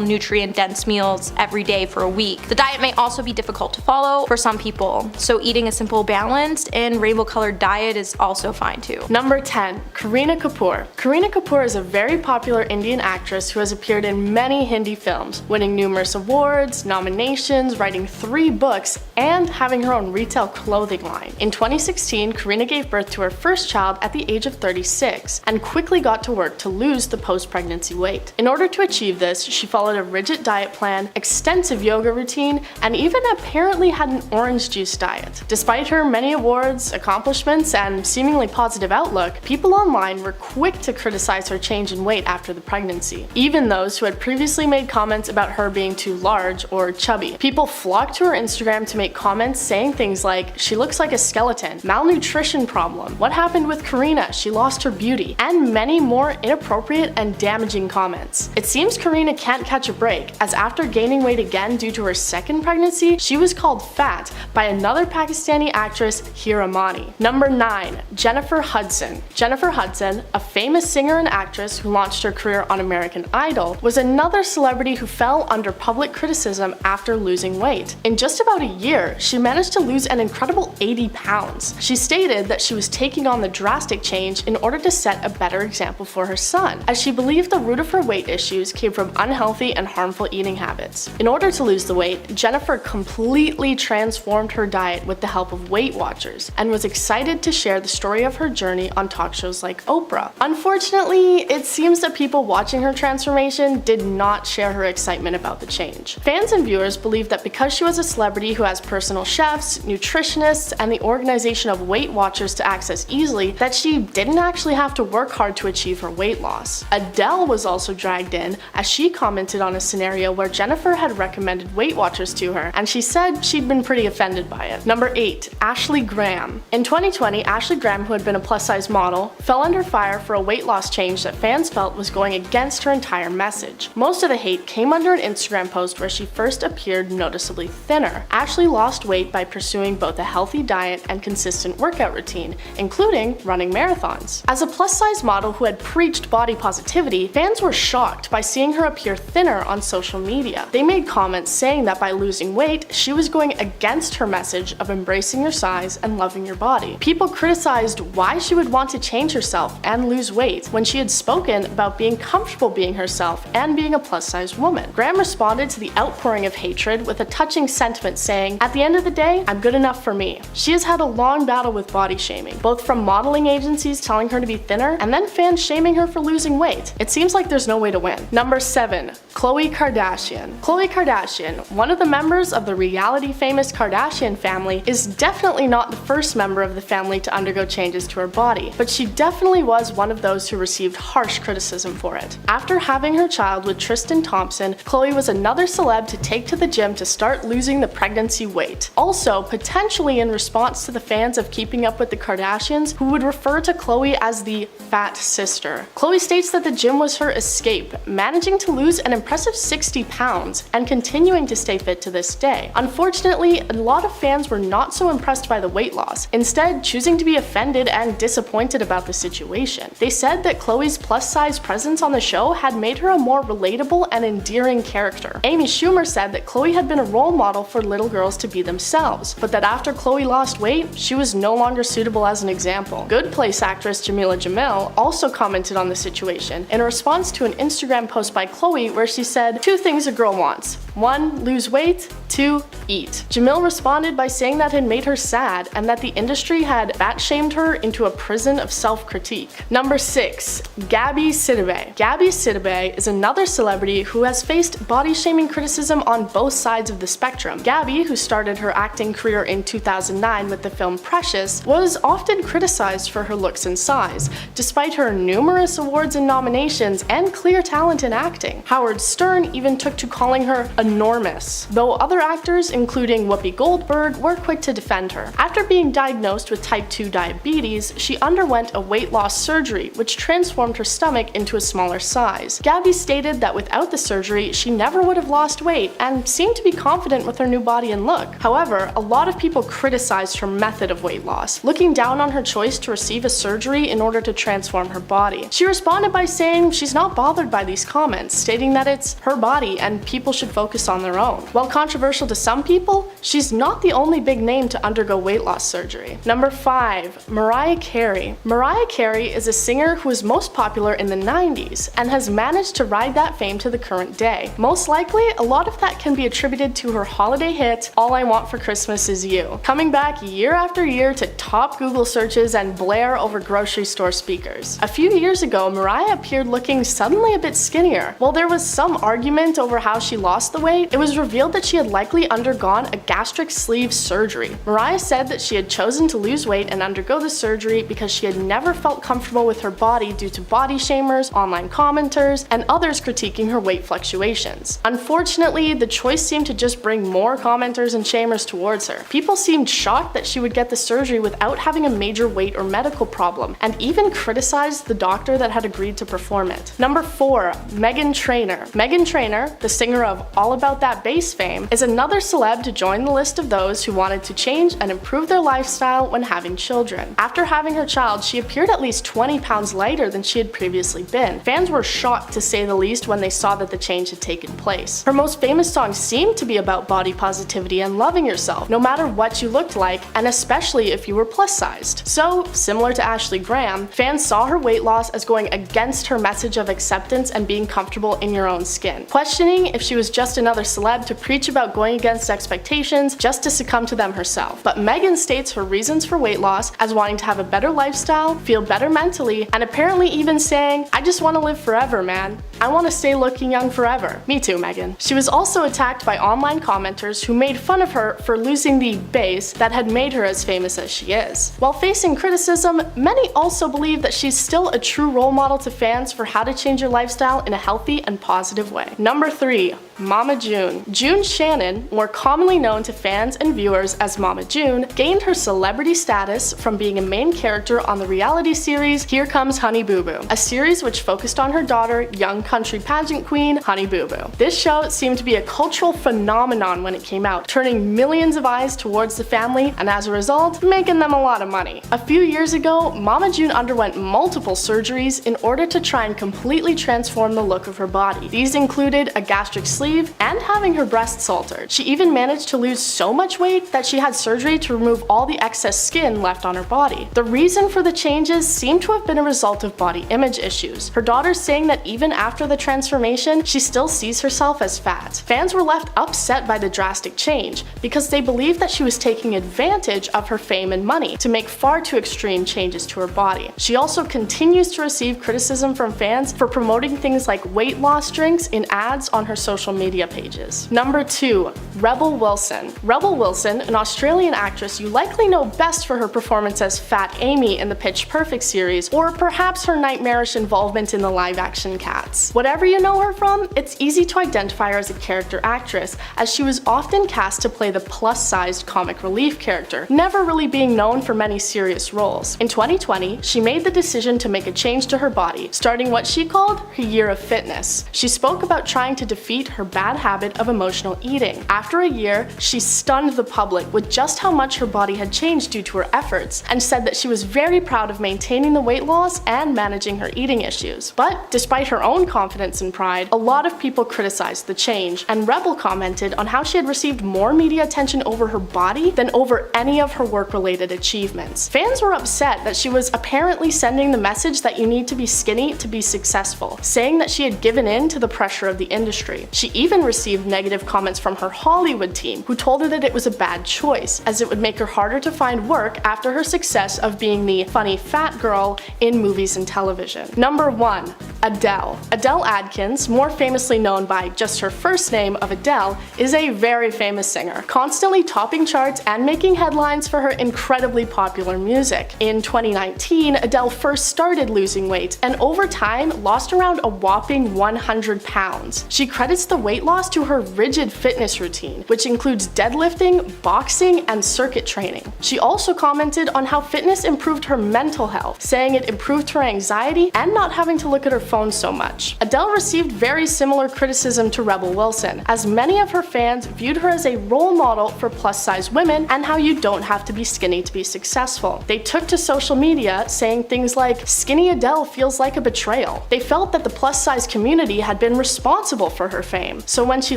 nutrient-dense meals every day for a week. The diet may also be difficult to follow for some people, so eating a simple, balanced, and rainbow-colored diet is also fine too. Number 10. Kareena Kapoor. Kareena Kapoor is a very popular Indian actress who has appeared in many Hindi films, winning numerous awards, nominations, writing 3 books, and having her own retail clothing line. In 2016, Kareena gave birth to her first child at the age of 36 and quickly got to work to lose the post-pregnancy weight. In order to achieve this, she followed a rigid diet plan, extensive yoga routine, and even apparently had an orange juice diet. Despite her many awards, accomplishments, and seemingly positive outlook, people online were quick to criticize her change in weight after the pregnancy, even those who had previously made comments about her being too large or chubby. People flocked to her Instagram to make comments saying things like, "She looks like a skeleton," "malnutrition problem," "what happened with Kareena, she lost her beauty," and many more inappropriate and damaging comments. It seems Kareena can't catch a break, as after gaining weight again due to her second pregnancy, she was called fat by another Pakistani actress, Hira Mani. Number 9. Jennifer Hudson. Jennifer Hudson, a famous singer and actress who launched her career on American Idol, was another celebrity who fell under public criticism after losing weight. In just about a year, she managed to lose an incredible 80 pounds. She stated that she was taking on the drastic change in order to set a better example for her son, as she believed the root of her weight issues came from unhealthy and harmful eating habits. In order to lose the weight, Jennifer completely transformed her diet with the help of Weight Watchers and was excited to share the story of her journey on talk shows like Oprah. Unfortunately, it seems that people watching her transformation did not share her excitement about the change. Fans and viewers believe that because she was a celebrity who has personal chefs, nutritionists, and the organization of Weight Watchers to access easily, that she didn't actually have to work hard to achieve her weight loss. Adele was also dragged in, as she commented on a scenario where Jennifer had recommended Weight Watchers to her, and she said she'd been pretty offended by it. Number 8. Ashley Graham. In 2020, Ashley Graham, who had been a plus-size model, fell under fire for a weight loss change that fans felt was going against her entire message. Most of the hate came under an Instagram post where she first appeared noticeably thinner. Ashley lost weight by pursuing both a healthy diet and consistent workout routine, including running marathons. As a plus-size model who had preached body positivity, fans were shocked by seeing her appear thinner on social media. They made comments saying that by losing weight, she was going against her message of embracing your size and loving your body. People criticized why she would want to change herself and lose weight when she had spoken about being comfortable being herself and being a plus-size woman. Graham responded to the outpouring of hatred with a touching sentiment saying, "At the end of the day, I'm good enough for me." She has had a long battle with body shaming, both from modeling agencies telling her to be thinner and then fans shaming her for losing weight. It seems like there's no way to win. Number 7. Khloe Kardashian. Khloe Kardashian, one of the members of the reality famous Kardashian family, is definitely not the first member of the family to undergo changes to her body, but she definitely was one of those who received harsh criticism for it. After having her child with Tristan Thompson, Khloe was another celeb to take to the gym to start losing the pregnancy weight. Also, potentially in response to the fans of Keeping Up with the Kardashians, who would refer to Khloe as the fat sister. Khloe states that the gym was her escape, managing to lose an impressive 60 pounds and continuing to stay fit to this day. Unfortunately, a lot of fans were not so impressed by the weight loss, instead choosing to be offended and disappointed about the situation. They said that Khloe's plus-size presence on the show had made her a more relatable and endearing character. Amy Schumer said that Khloe had been a role model for little girls to be themselves, but that after Khloe lost weight, she was no longer suitable as an example. Good Place actress Jamila Jamil also commented on the situation in response to an Instagram post by Khloe where she said, "2 things a girl wants. 1. Lose weight. 2. Eat." Jamil responded by saying that it made her sad and that the industry had fat-shamed her into a prison of self-critique. Number 6. Gabby Sidibe. Gabby Sidibe is another celebrity who has faced body-shaming criticism on both sides of the spectrum. Gabby, who started her acting career in 2009 with the film Precious, was often criticized for her looks and size, despite her numerous awards and nominations and clear talent in acting. Howard Stern even took to calling her enormous, though other actors, including Whoopi Goldberg, were quick to defend her. After being diagnosed with type 2 diabetes, she underwent a weight loss surgery, which transformed her stomach into a smaller size. Gabby stated that without the surgery, she never would have lost weight and seemed to be confident with her new body and look. However, a lot of people criticized her method of weight loss, looking down on her choice to receive a surgery in order to transform her body. She responded by saying she's not bothered by these comments, stating that it's her body and people should focus on their own. While controversial to some people, she's not the only big name to undergo weight loss surgery. Number 5. Mariah Carey. Mariah Carey is a singer who was most popular in the 90s and has managed to ride that fame to the current day. Most likely, a lot of that can be attributed to her holiday hit, All I Want for Christmas Is You, coming back year after year to top Google searches and blare over grocery store speakers. A few years ago, Mariah appeared looking suddenly a bit skinnier. While there was some argument over how she lost the weight, it was revealed that she had likely undergone a gastric sleeve surgery. Mariah said that she had chosen to lose weight and undergo the surgery because she had never felt comfortable with her body due to body shamers, online commenters, and others critiquing her weight fluctuations. Unfortunately, the choice seemed to just bring more commenters and shamers towards her. People seemed shocked that she would get the surgery without having a major weight or medical problem, and even criticized the doctor that had agreed to perform it. Number 4. Meghan Trainor. Meghan Trainor, the singer of All About That Bass fame, is another celeb to join joined the list of those who wanted to change and improve their lifestyle when having children. After having her child, she appeared at least 20 pounds lighter than she had previously been. Fans were shocked to say the least when they saw that the change had taken place. Her most famous songs seemed to be about body positivity and loving yourself, no matter what you looked like, and especially if you were plus sized. So, similar to Ashley Graham, fans saw her weight loss as going against her message of acceptance and being comfortable in your own skin, questioning if she was just another celeb to preach about going against expectations just to succumb to them herself. But Megan states her reasons for weight loss as wanting to have a better lifestyle, feel better mentally, and apparently even saying, "I just want to live forever, man. I want to stay looking young forever." Me too, Megan. She was also attacked by online commenters who made fun of her for losing the base that had made her as famous as she is. While facing criticism, many also believe that she's still a true role model to fans for how to change your lifestyle in a healthy and positive way. Number 3. Mama June. June Shannon, more commonly known to fans and viewers as Mama June, gained her celebrity status from being a main character on the reality series Here Comes Honey Boo Boo, a series which focused on her daughter, young country pageant queen Honey Boo Boo. This show seemed to be a cultural phenomenon when it came out, turning millions of eyes towards the family and as a result, making them a lot of money. A few years ago, Mama June underwent multiple surgeries in order to try and completely transform the look of her body. These included a gastric sleeve and having her breasts altered. She even managed to lose so much weight that she had surgery to remove all the excess skin left on her body. The reason for the changes seemed to have been a result of body image issues. Her daughter's saying that even after the transformation, she still sees herself as fat. Fans were left upset by the drastic change because they believed that she was taking advantage of her fame and money to make far too extreme changes to her body. She also continues to receive criticism from fans for promoting things like weight loss drinks in ads on her social media pages. Number 2. Rebel Wilson. Rebel Wilson, an Australian actress you likely know best for her performance as Fat Amy in the Pitch Perfect series, or perhaps her nightmarish involvement in the live-action Cats. Whatever you know her from, it's easy to identify her as a character actress, as she was often cast to play the plus-sized comic relief character, never really being known for many serious roles. In 2020, she made the decision to make a change to her body, starting what she called her year of fitness. She spoke about trying to defeat her bad habit of emotional eating. After a year, she stunned the public with just how much her body had changed due to her efforts, and said that she was very proud of maintaining the weight loss and managing her eating issues. But despite her own confidence and pride, a lot of people criticized the change, and Rebel commented on how she had received more media attention over her body than over any of her work-related achievements. Fans were upset that she was apparently sending the message that you need to be skinny to be successful, saying that she had given in to the pressure of the industry. She even received negative comments from her Hollywood team, who told her that it was a bad choice, as it would make her harder to find work after her success of being the funny fat girl in movies and television. Number 1. Adele. Adele Adkins, more famously known by just her first name of Adele, is a very famous singer, constantly topping charts and making headlines for her incredibly popular music. In 2019, Adele first started losing weight, and over time lost around a whopping 100 pounds. She credits the weight loss to her rigid fitness routine, which includes deadlifting, boxing, and circuit training. She also commented on how fitness improved her mental health, saying it improved her anxiety and not having to look at her phone so much. Adele received very similar criticism to Rebel Wilson, as many of her fans viewed her as a role model for plus-size women and how you don't have to be skinny to be successful. They took to social media saying things like, "Skinny Adele feels like a betrayal." They felt that the plus-size community had been responsible for her fame, so when she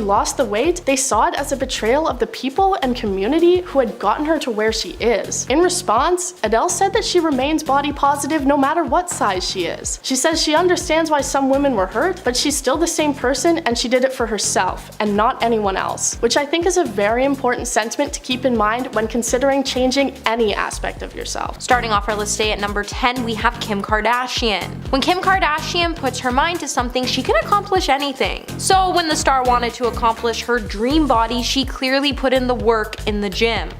lost the weight, they saw it as a betrayal of the people and community who had gotten her to where she is. In response, Adele said that she remains body positive no matter what size she is. She says she understands why some women were hurt, but she's still the same person and she did it for herself and not anyone else, which I think is a very important sentiment to keep in mind when considering changing any aspect of yourself. Starting off our list today at number 10, we have Kim Kardashian. When Kim Kardashian puts her mind to something, she can accomplish anything. So when the star wanted to accomplish her dream body, she clearly put in the work in the gym.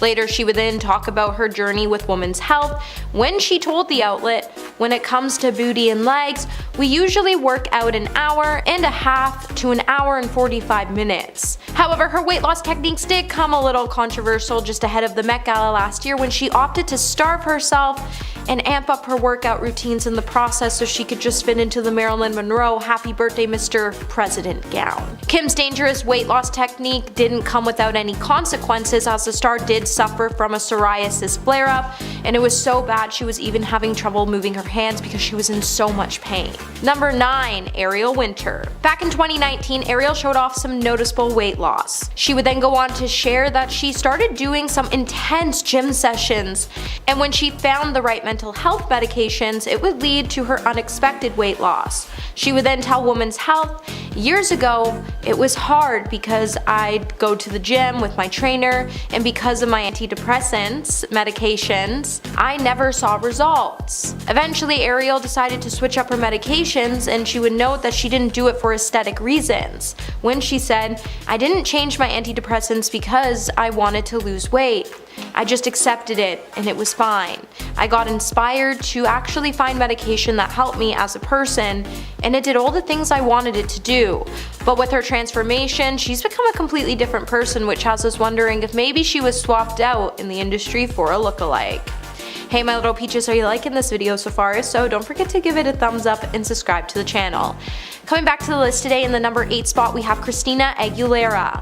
Later, she would then talk about her journey with women's health when she told the outlet, "When it comes to booty and legs, we usually work out an hour and a half to an hour and 45 minutes. However, her weight loss techniques did come a little controversial just ahead of the Met Gala last year when she opted to starve herself and amp up her workout routines in the process so she could just fit into the Marilyn Monroe Happy Birthday Mr. President gown. Kim's dangerous weight loss technique didn't come without any consequences, as the star did suffer from a psoriasis flare-up, and it was so bad she was even having trouble moving her hands because she was in so much pain. Number 9. Ariel Winter. Back in 2019, Ariel showed off some noticeable weight loss. She would then go on to share that she started doing some intense gym sessions, and when she found the right mental health medications, it would lead to her unexpected weight loss. She would then tell Women's Health, "Years ago, it was hard because I'd go to the gym with my trainer, and because of my antidepressants medications, I never saw results." Eventually, Ariel decided to switch up her medications, and she would note that she didn't do it for aesthetic reasons. When she said, "I didn't change my antidepressants because I wanted to lose weight. I just accepted it and it was fine. I got inspired to actually find medication that helped me as a person, and it did all the things I wanted it to do." But with her transformation, she's become a completely different person, which has us wondering if maybe she was swapped out in the industry for a lookalike. Hey my little peaches, are you liking this video so far? If so, don't forget to give it a thumbs up and subscribe to the channel. Coming back to the list today, in the number 8 spot we have Christina Aguilera.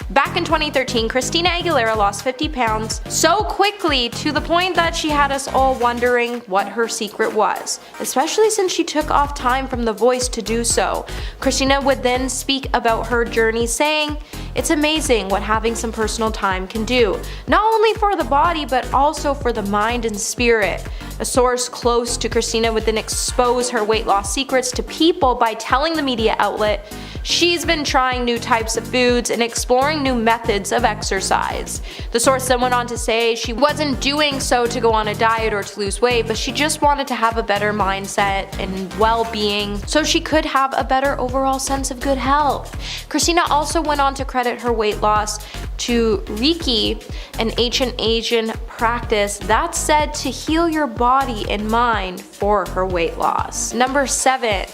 Back in 2013, Christina Aguilera lost 50 pounds so quickly to the point that she had us all wondering what her secret was, especially since she took off time from The Voice to do so. Christina would then speak about her journey, saying, "It's amazing what having some personal time can do, not only for the body but also for the mind and spirit." A source close to Christina would then expose her weight loss secrets to people by telling the media outlet she's been trying new types of foods and exploring new methods of exercise. The source then went on to say she wasn't doing so to go on a diet or to lose weight, but she just wanted to have a better mindset and well-being so she could have a better overall sense of good health. Christina also went on to credit her weight loss to Reiki, an ancient Asian practice that's said to heal your body and mind for her weight loss. Number 7.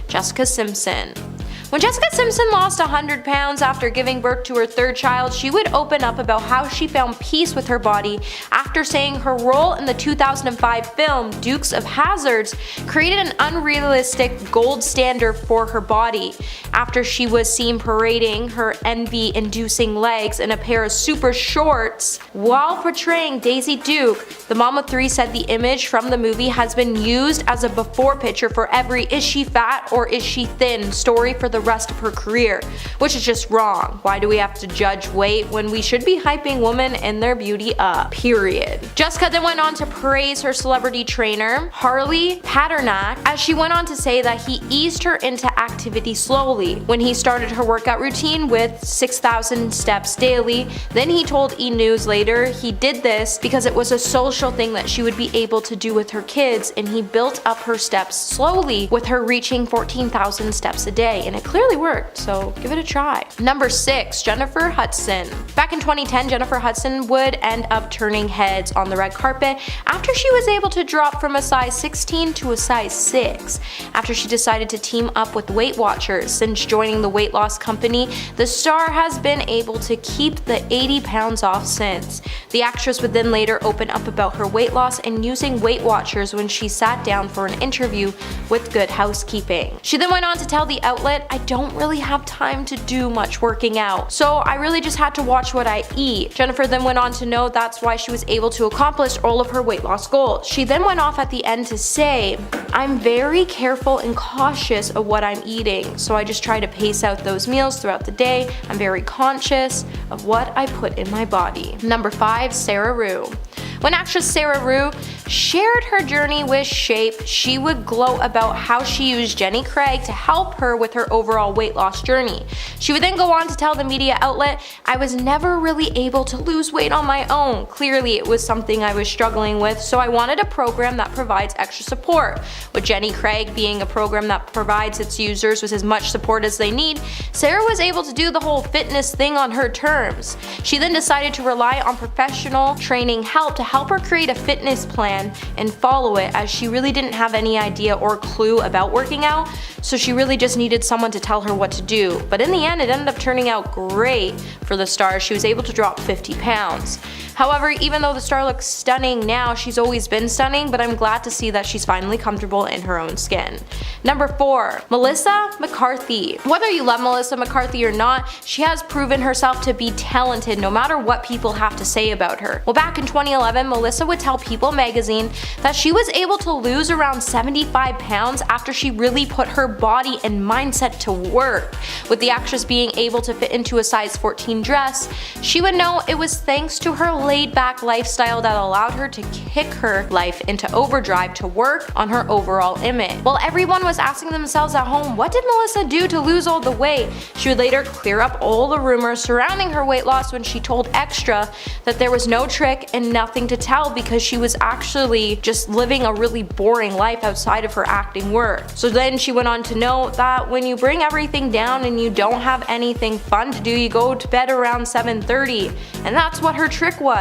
Jessica Simpson. When Jessica Simpson lost 100 pounds after giving birth to her 3rd child, she would open up about how she found peace with her body after saying her role in the 2005 film Dukes of Hazzard created an unrealistic gold standard for her body. After she was seen parading her envy-inducing legs in a pair of super shorts while portraying Daisy Duke, the mom of 3 said the image from the movie has been used as a before picture for every "is she fat or is she thin" story for the rest of her career, which is just wrong. Why do we have to judge weight when we should be hyping women and their beauty up? Period. Jessica then went on to praise her celebrity trainer, Harley Paternak, as she went on to say that he eased her into activity slowly when he started her workout routine with 6,000 steps daily. Then he told E! News later he did this because it was a social thing that she would be able to do with her kids, and he built up her steps slowly with her reaching 14,000 steps a day, and it clearly worked, so give it a try. Number 6. Jennifer Hudson. Back in 2010, Jennifer Hudson would end up turning heads on the red carpet after she was able to drop from a size 16 to a size 6 after she decided to team up with Weight Watchers. Since joining the weight loss company, the star has been able to keep the 80 pounds off since. The actress would then later open up about her weight loss and using Weight Watchers when she sat down for an interview with Good Housekeeping. She then went on to tell the outlet, "I don't really have time to do much working out, so I really just had to watch what I eat." Jennifer then went on to note that's why she was able to accomplish all of her weight loss goals. She then went off at the end to say, "I'm very careful and cautious of what I'm eating, so I just try to pace out those meals throughout the day. I'm very conscious of what I put in my body." Number 5. Sarah Rue. When actress Sarah Rue shared her journey with Shape, she would gloat about how she used Jenny Craig to help her with her overall weight loss journey. She would then go on to tell the media outlet, "I was never really able to lose weight on my own. Clearly it was something I was struggling with, so I wanted a program that provides extra support. With Jenny Craig being a program that provides its users with as much support as they need, Sarah was able to do the whole fitness thing on her terms." She then decided to rely on professional training help to help her create a fitness plan and follow it, as she really didn't have any idea or clue about working out, so she really just needed someone to tell her what to do. But in the end, it ended up turning out great for the star. She was able to drop 50 pounds. However, even though the star looks stunning now, she's always been stunning, but I'm glad to see that she's finally comfortable in her own skin. Number 4. Melissa McCarthy. Whether you love Melissa McCarthy or not, she has proven herself to be talented no matter what people have to say about her. Well, back in 2011, Melissa would tell People magazine that she was able to lose around 75 pounds after she really put her body and mindset to work. With the actress being able to fit into a size 14 dress, she would know it was thanks to her laid-back lifestyle that allowed her to kick her life into overdrive to work on her overall image. While everyone was asking themselves at home, what did Melissa do to lose all the weight? She would later clear up all the rumors surrounding her weight loss when she told Extra that there was no trick and nothing to tell because she was actually just living a really boring life outside of her acting work. So then she went on to note that when you bring everything down and you don't have anything fun to do, you go to bed around 7:30, and that's what her trick was.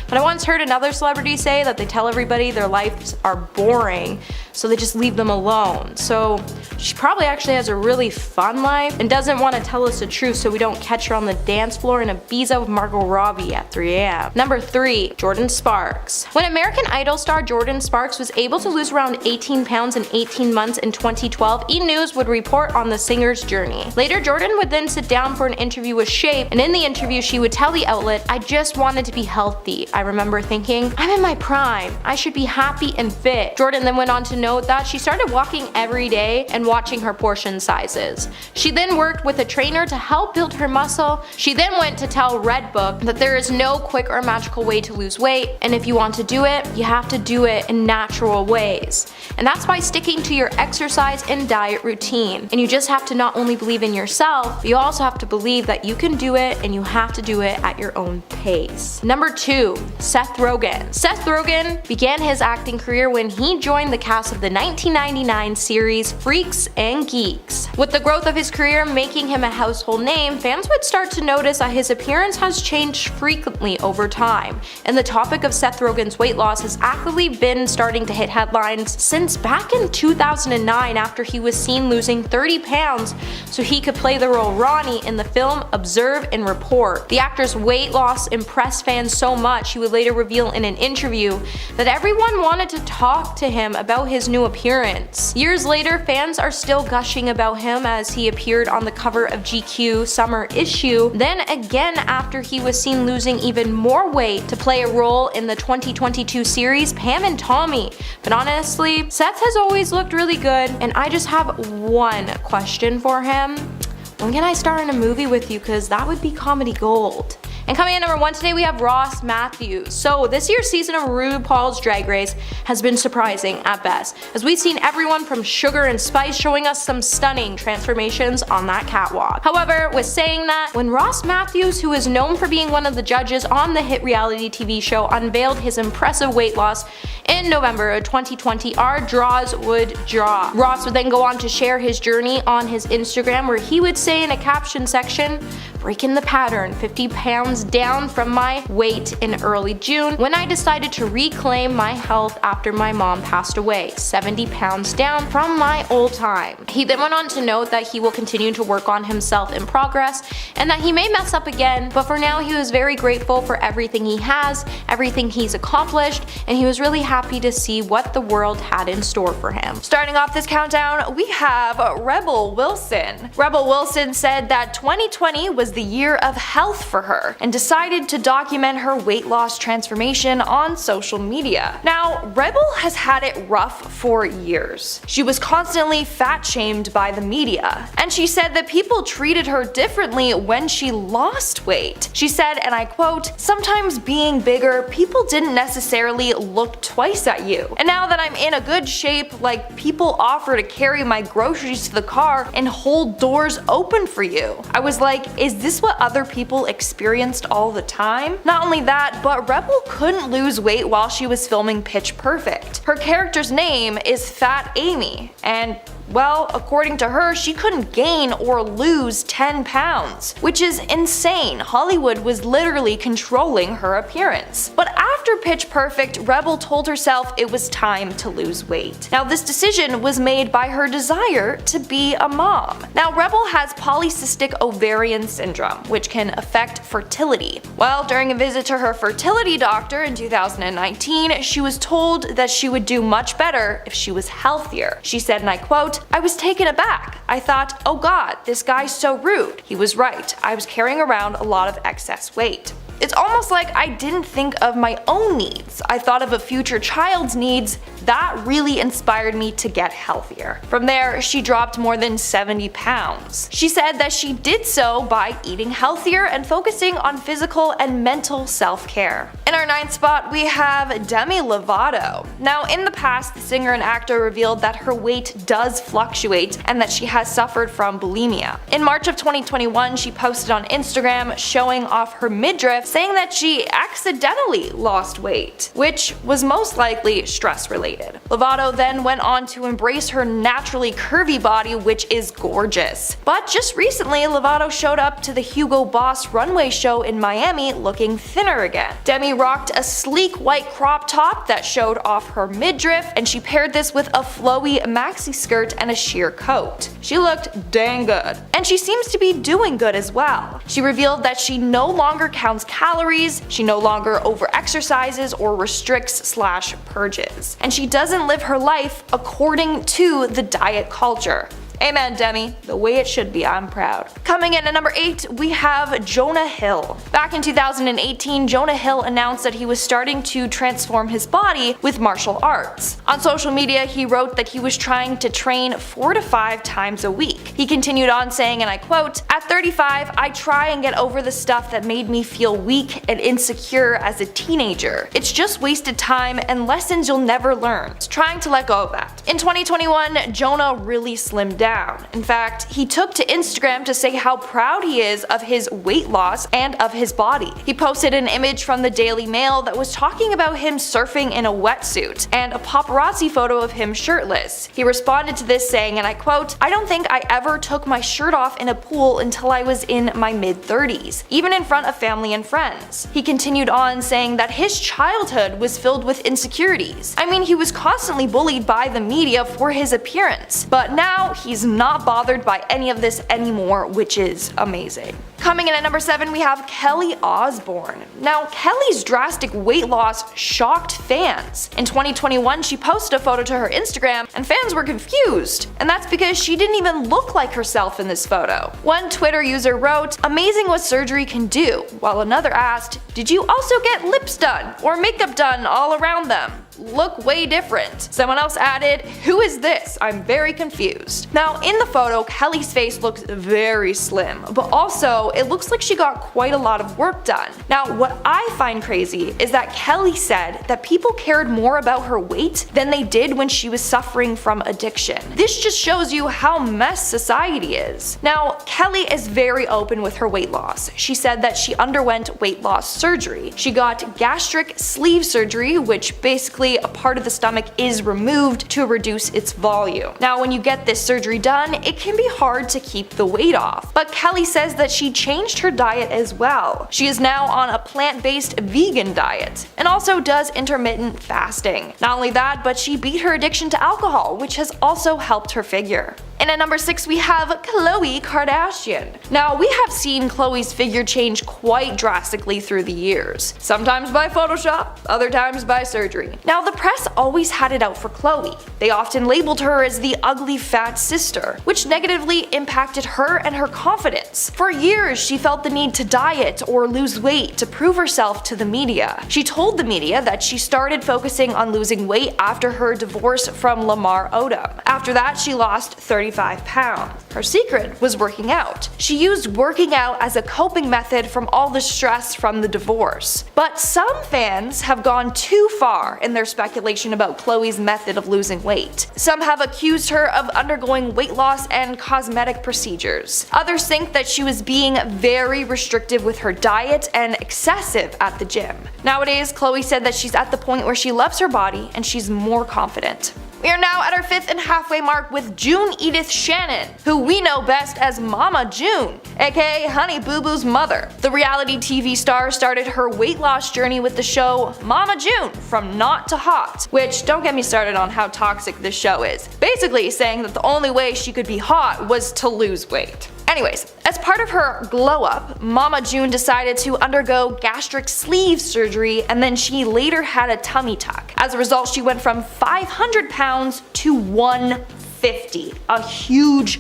But I once heard another celebrity say that they tell everybody their lives are boring, so they just leave them alone. So she probably actually has a really fun life and doesn't want to tell us the truth so we don't catch her on the dance floor in Ibiza with Margot Robbie at 3 a.m. Number 3. Jordan Sparks. When American Idol star Jordan Sparks was able to lose around 18 pounds in 18 months in 2012, E! News would report on the singer's journey. Later, Jordan would then sit down for an interview with Shape, and in the interview she would tell the outlet, "I just wanted to be healthy. I remember thinking, I'm in my prime. I should be happy and fit." Jordan then went on to note that she started walking every day and watching her portion sizes. She then worked with a trainer to help build her muscle. She then went to tell Redbook that there is no quick or magical way to lose weight, and if you want to do it, you have to do it in natural ways. And that's by sticking to your exercise and diet routine. And you just have to not only believe in yourself, but you also have to believe that you can do it, and you have to do it at your own pace. Number 2. Seth Rogen. Seth Rogen began his acting career when he joined the cast of the 1999 series Freaks and Geeks. With the growth of his career making him a household name, fans would start to notice that his appearance has changed frequently over time, and the topic of Seth Rogen's weight loss has actively been starting to hit headlines since back in 2009 after he was seen losing 30 pounds so he could play the role Ronnie in the film Observe and Report. The actor's weight loss impressed fans so much he would later reveal in an interview that everyone wanted to talk to him about his new appearance. Years later, fans are still gushing about him as he appeared on the cover of GQ summer issue, then again after he was seen losing even more weight to play a role in the 2022 series Pam and Tommy. But honestly, Seth has always looked really good, and I just have one question for him. When can I star in a movie with you? Because that would be comedy gold. And coming in number 1 today, we have Ross Matthews. So this year's season of RuPaul's Drag Race has been surprising at best, as we've seen everyone from Sugar and Spice showing us some stunning transformations on that catwalk. However, with saying that, when Ross Matthews, who is known for being one of the judges on the hit reality TV show, unveiled his impressive weight loss in November of 2020, our draws would drop. Ross would then go on to share his journey on his Instagram, where he would say in a caption section, "Breaking the pattern, 50 pounds down from my weight in early June when I decided to reclaim my health after my mom passed away, 70 pounds down from my old time." He then went on to note that he will continue to work on himself in progress and that he may mess up again, but for now he was very grateful for everything he has, everything he's accomplished, and he was really happy to see what the world had in store for him. Starting off this countdown, we have Rebel Wilson. Rebel Wilson said that 2020 was the year of health for her and decided to document her weight loss transformation on social media. Now, Rebel has had it rough for years. She was constantly fat shamed by the media, and she said that people treated her differently when she lost weight. She said, and I quote, "Sometimes being bigger, people didn't necessarily look twice at you. And now that I'm in a good shape, like, people offer to carry my groceries to the car and hold doors open for you. I was like, is this what other people experienced all the time?" Not only that, but Rebel couldn't lose weight while she was filming Pitch Perfect. Her character's name is Fat Amy, and well, according to her, she couldn't gain or lose 10 pounds, which is insane. Hollywood was literally controlling her appearance. But after after Pitch Perfect, Rebel told herself it was time to lose weight. Now this decision was made by her desire to be a mom. Now Rebel has polycystic ovarian syndrome, which can affect fertility. Well, during a visit to her fertility doctor in 2019, she was told that she would do much better if she was healthier. She said, and I quote, "I was taken aback. I thought, oh god, this guy's so rude. He was right. I was carrying around a lot of excess weight. It's almost like I didn't think of my own needs. I thought of a future child's needs. That really inspired me to get healthier." From there, she dropped more than 70 pounds. She said that she did so by eating healthier and focusing on physical and mental self-care. In our 9th spot, we have Demi Lovato. Now, in the past, the singer and actor revealed that her weight does fluctuate and that she has suffered from bulimia. In March of 2021, she posted on Instagram showing off her midriff, saying that she accidentally lost weight, which was most likely stress-related. Lovato then went on to embrace her naturally curvy body, which is gorgeous. But just recently, Lovato showed up to the Hugo Boss runway show in Miami looking thinner again. Demi rocked a sleek white crop top that showed off her midriff, and she paired this with a flowy maxi skirt and a sheer coat. She looked dang good. And she seems to be doing good as well. She revealed that she no longer counts calories, she no longer over-exercises or restricts/purges, and she doesn't live her life according to the diet culture. Amen, Demi. The way it should be, I'm proud. Coming in at number 8, we have Jonah Hill. Back in 2018, Jonah Hill announced that he was starting to transform his body with martial arts. On social media, he wrote that he was trying to train 4 to 5 times a week. He continued on saying, and I quote, "At 35, I try and get over the stuff that made me feel weak and insecure as a teenager. It's just wasted time and lessons you'll never learn. It's trying to let go of that." In 2021, Jonah really slimmed down. In fact, he took to Instagram to say how proud he is of his weight loss and of his body. He posted an image from the Daily Mail that was talking about him surfing in a wetsuit and a paparazzi photo of him shirtless. He responded to this saying, and I quote, "I don't think I ever took my shirt off in a pool until I was in my mid-30s, even in front of family and friends." He continued on saying that his childhood was filled with insecurities. I mean, he was constantly bullied by the media for his appearance, but now he's not bothered by any of this anymore, which is amazing. Coming in at number 7, we have Kelly Osbourne. Now, Kelly's drastic weight loss shocked fans. In 2021, she posted a photo to her Instagram, and fans were confused. And that's because she didn't even look like herself in this photo. One Twitter user wrote, "Amazing what surgery can do," while another asked, "Did you also get lips done or makeup done all around them? Look way different." Someone else added, "Who is this? I'm very confused." Now, in the photo, Kelly's face looks very slim, but also it looks like she got quite a lot of work done. Now, what I find crazy is that Kelly said that people cared more about her weight than they did when she was suffering from addiction. This just shows you how messed society is. Now, Kelly is very open with her weight loss. She said that she underwent weight loss surgery. She got gastric sleeve surgery, which basically a part of the stomach is removed to reduce its volume. Now, when you get this surgery done, it can be hard to keep the weight off. But Kelly says that she changed her diet as well. She is now on a plant-based vegan diet and also does intermittent fasting. Not only that, but she beat her addiction to alcohol, which has also helped her figure. And at number 6, we have Khloe Kardashian. Now, we have seen Khloe's figure change quite drastically through the years. Sometimes by Photoshop, other times by surgery. Now, the press always had it out for Khloe. They often labeled her as the ugly fat sister, which negatively impacted her and her confidence. For years, she felt the need to diet or lose weight to prove herself to the media. She told the media that she started focusing on losing weight after her divorce from Lamar Odom. After that, she lost 35 pounds. Her secret was working out. She used working out as a coping method from all the stress from the divorce. But some fans have gone too far in their speculation about Khloe's method of losing weight. Some have accused her of undergoing weight loss and cosmetic procedures. Others think that she was being very restrictive with her diet and excessive at the gym. Nowadays, Khloe said that she's at the point where she loves her body and she's more confident. We are now at our 5th and halfway mark with June Edith Shannon, who we know best as Mama June, aka Honey Boo Boo's mother. The reality TV star started her weight loss journey with the show Mama June From Not to Hot, which don't get me started on how toxic this show is, basically saying that the only way she could be hot was to lose weight. Anyways, as part of her glow up, Mama June decided to undergo gastric sleeve surgery, and then she later had a tummy tuck. As a result, she went from 500 pounds to 150, a huge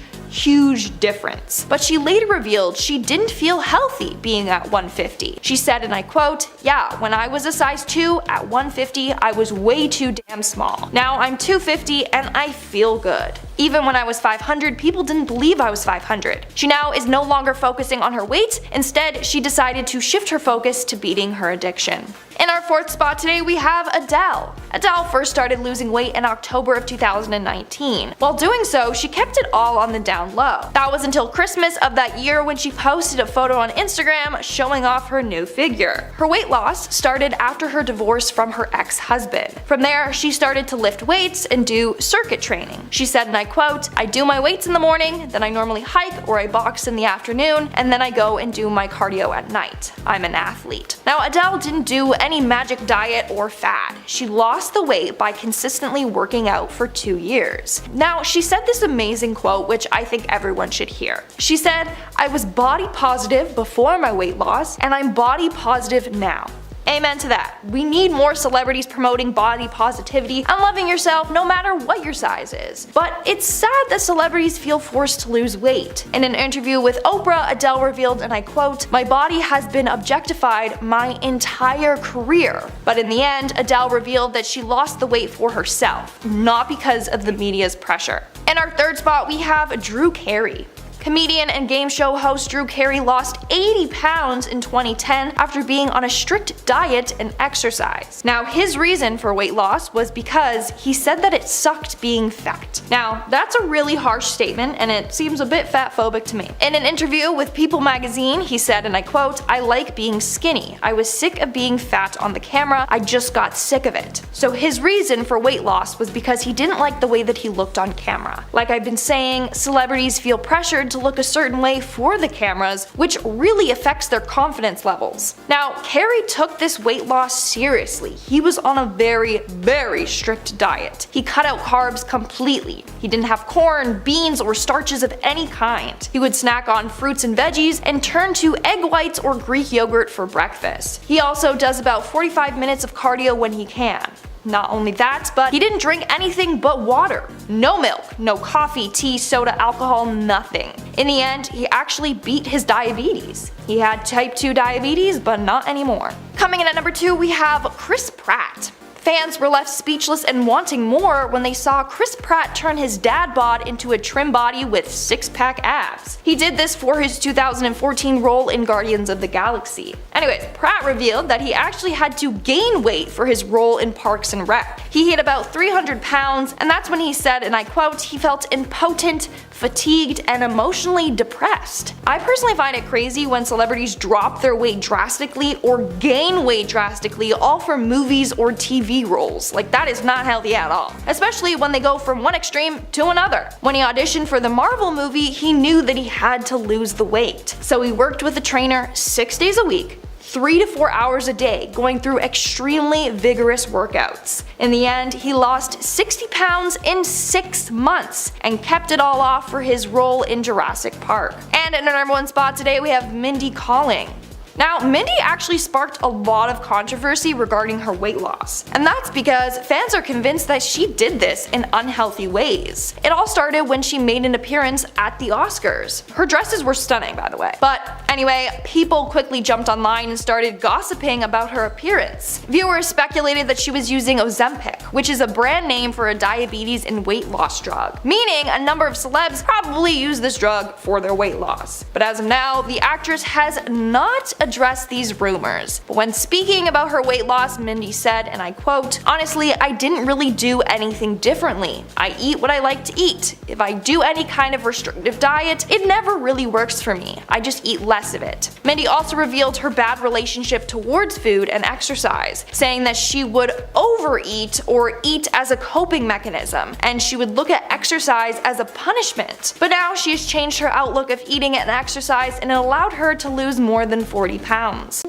difference. But she later revealed she didn't feel healthy being at 150. She said, and I quote, "Yeah, when I was a size 2 at 150, I was way too damn small. Now I'm 250 and I feel good. Even when I was 500, people didn't believe I was 500. She now is no longer focusing on her weight. Instead, she decided to shift her focus to beating her addiction." In our 4th spot today, we have Adele. Adele first started losing weight in October of 2019. While doing so, she kept it all on the down low. That was until Christmas of that year when she posted a photo on Instagram showing off her new figure. Her weight loss started after her divorce from her ex-husband. From there, she started to lift weights and do circuit training. She said, and I quote, "I do my weights in the morning, then I normally hike or I box in the afternoon, and then I go and do my cardio at night. I'm an athlete." Now, Adele didn't do any magic diet or fad. She lost the weight by consistently working out for 2 years. Now, she said this amazing quote, which I think everyone should hear. She said, "I was body positive before my weight loss, and I'm body positive now." Amen to that. We need more celebrities promoting body positivity and loving yourself no matter what your size is. But it's sad that celebrities feel forced to lose weight. In an interview with Oprah, Adele revealed, and I quote, "My body has been objectified my entire career." But in the end, Adele revealed that she lost the weight for herself, not because of the media's pressure. In our 3rd spot, we have Drew Carey. Comedian and game show host Drew Carey lost 80 pounds in 2010 after being on a strict diet and exercise. Now, his reason for weight loss was because he said that it sucked being fat. Now, that's a really harsh statement, and it seems a bit fat-phobic to me. In an interview with People magazine, he said, and I quote, "I like being skinny. I was sick of being fat on the camera. I just got sick of it." So his reason for weight loss was because he didn't like the way that he looked on camera. Like I've been saying, celebrities feel pressured to look a certain way for the cameras, which really affects their confidence levels. Now, Carey took this weight loss seriously. He was on a very strict diet. He cut out carbs completely. He didn't have corn, beans, or starches of any kind. He would snack on fruits and veggies and turn to egg whites or Greek yogurt for breakfast. He also does about 45 minutes of cardio when he can. Not only that, but he didn't drink anything but water. No milk, no coffee, tea, soda, alcohol, nothing. In the end, he actually beat his diabetes. He had type 2 diabetes, but not anymore. Coming in at number 2, we have Chris Pratt. Fans were left speechless and wanting more when they saw Chris Pratt turn his dad bod into a trim body with 6-pack abs. He did this for his 2014 role in Guardians of the Galaxy. Anyways, Pratt revealed that he actually had to gain weight for his role in Parks and Rec. He hit about 300 pounds, and that's when he said, and I quote, he felt impotent, fatigued, and emotionally depressed. I personally find it crazy when celebrities drop their weight drastically or gain weight drastically all for movies or TV roles. Like, that is not healthy at all. Especially when they go from one extreme to another. When he auditioned for the Marvel movie, he knew that he had to lose the weight. So he worked with a trainer 6 days a week, 3 to 4 hours a day, going through extremely vigorous workouts. In the end, he lost 60 pounds in 6 months and kept it all off for his role in Jurassic Park. And in our number 1 spot today, we have Mindy Kaling. Now, Mindy actually sparked a lot of controversy regarding her weight loss, and that's because fans are convinced that she did this in unhealthy ways. It all started when she made an appearance at the Oscars. Her dresses were stunning, by the way. But anyway, people quickly jumped online and started gossiping about her appearance. Viewers speculated that she was using Ozempic, which is a brand name for a diabetes and weight loss drug, meaning a number of celebs probably use this drug for their weight loss. But as of now, the actress has not address these rumors. But when speaking about her weight loss, Mindy said, and I quote, "Honestly, I didn't really do anything differently. I eat what I like to eat. If I do any kind of restrictive diet, it never really works for me. I just eat less of it." Mindy also revealed her bad relationship towards food and exercise, saying that she would overeat or eat as a coping mechanism, and she would look at exercise as a punishment. But now she has changed her outlook of eating and exercise, and it allowed her to lose more than 40 pounds.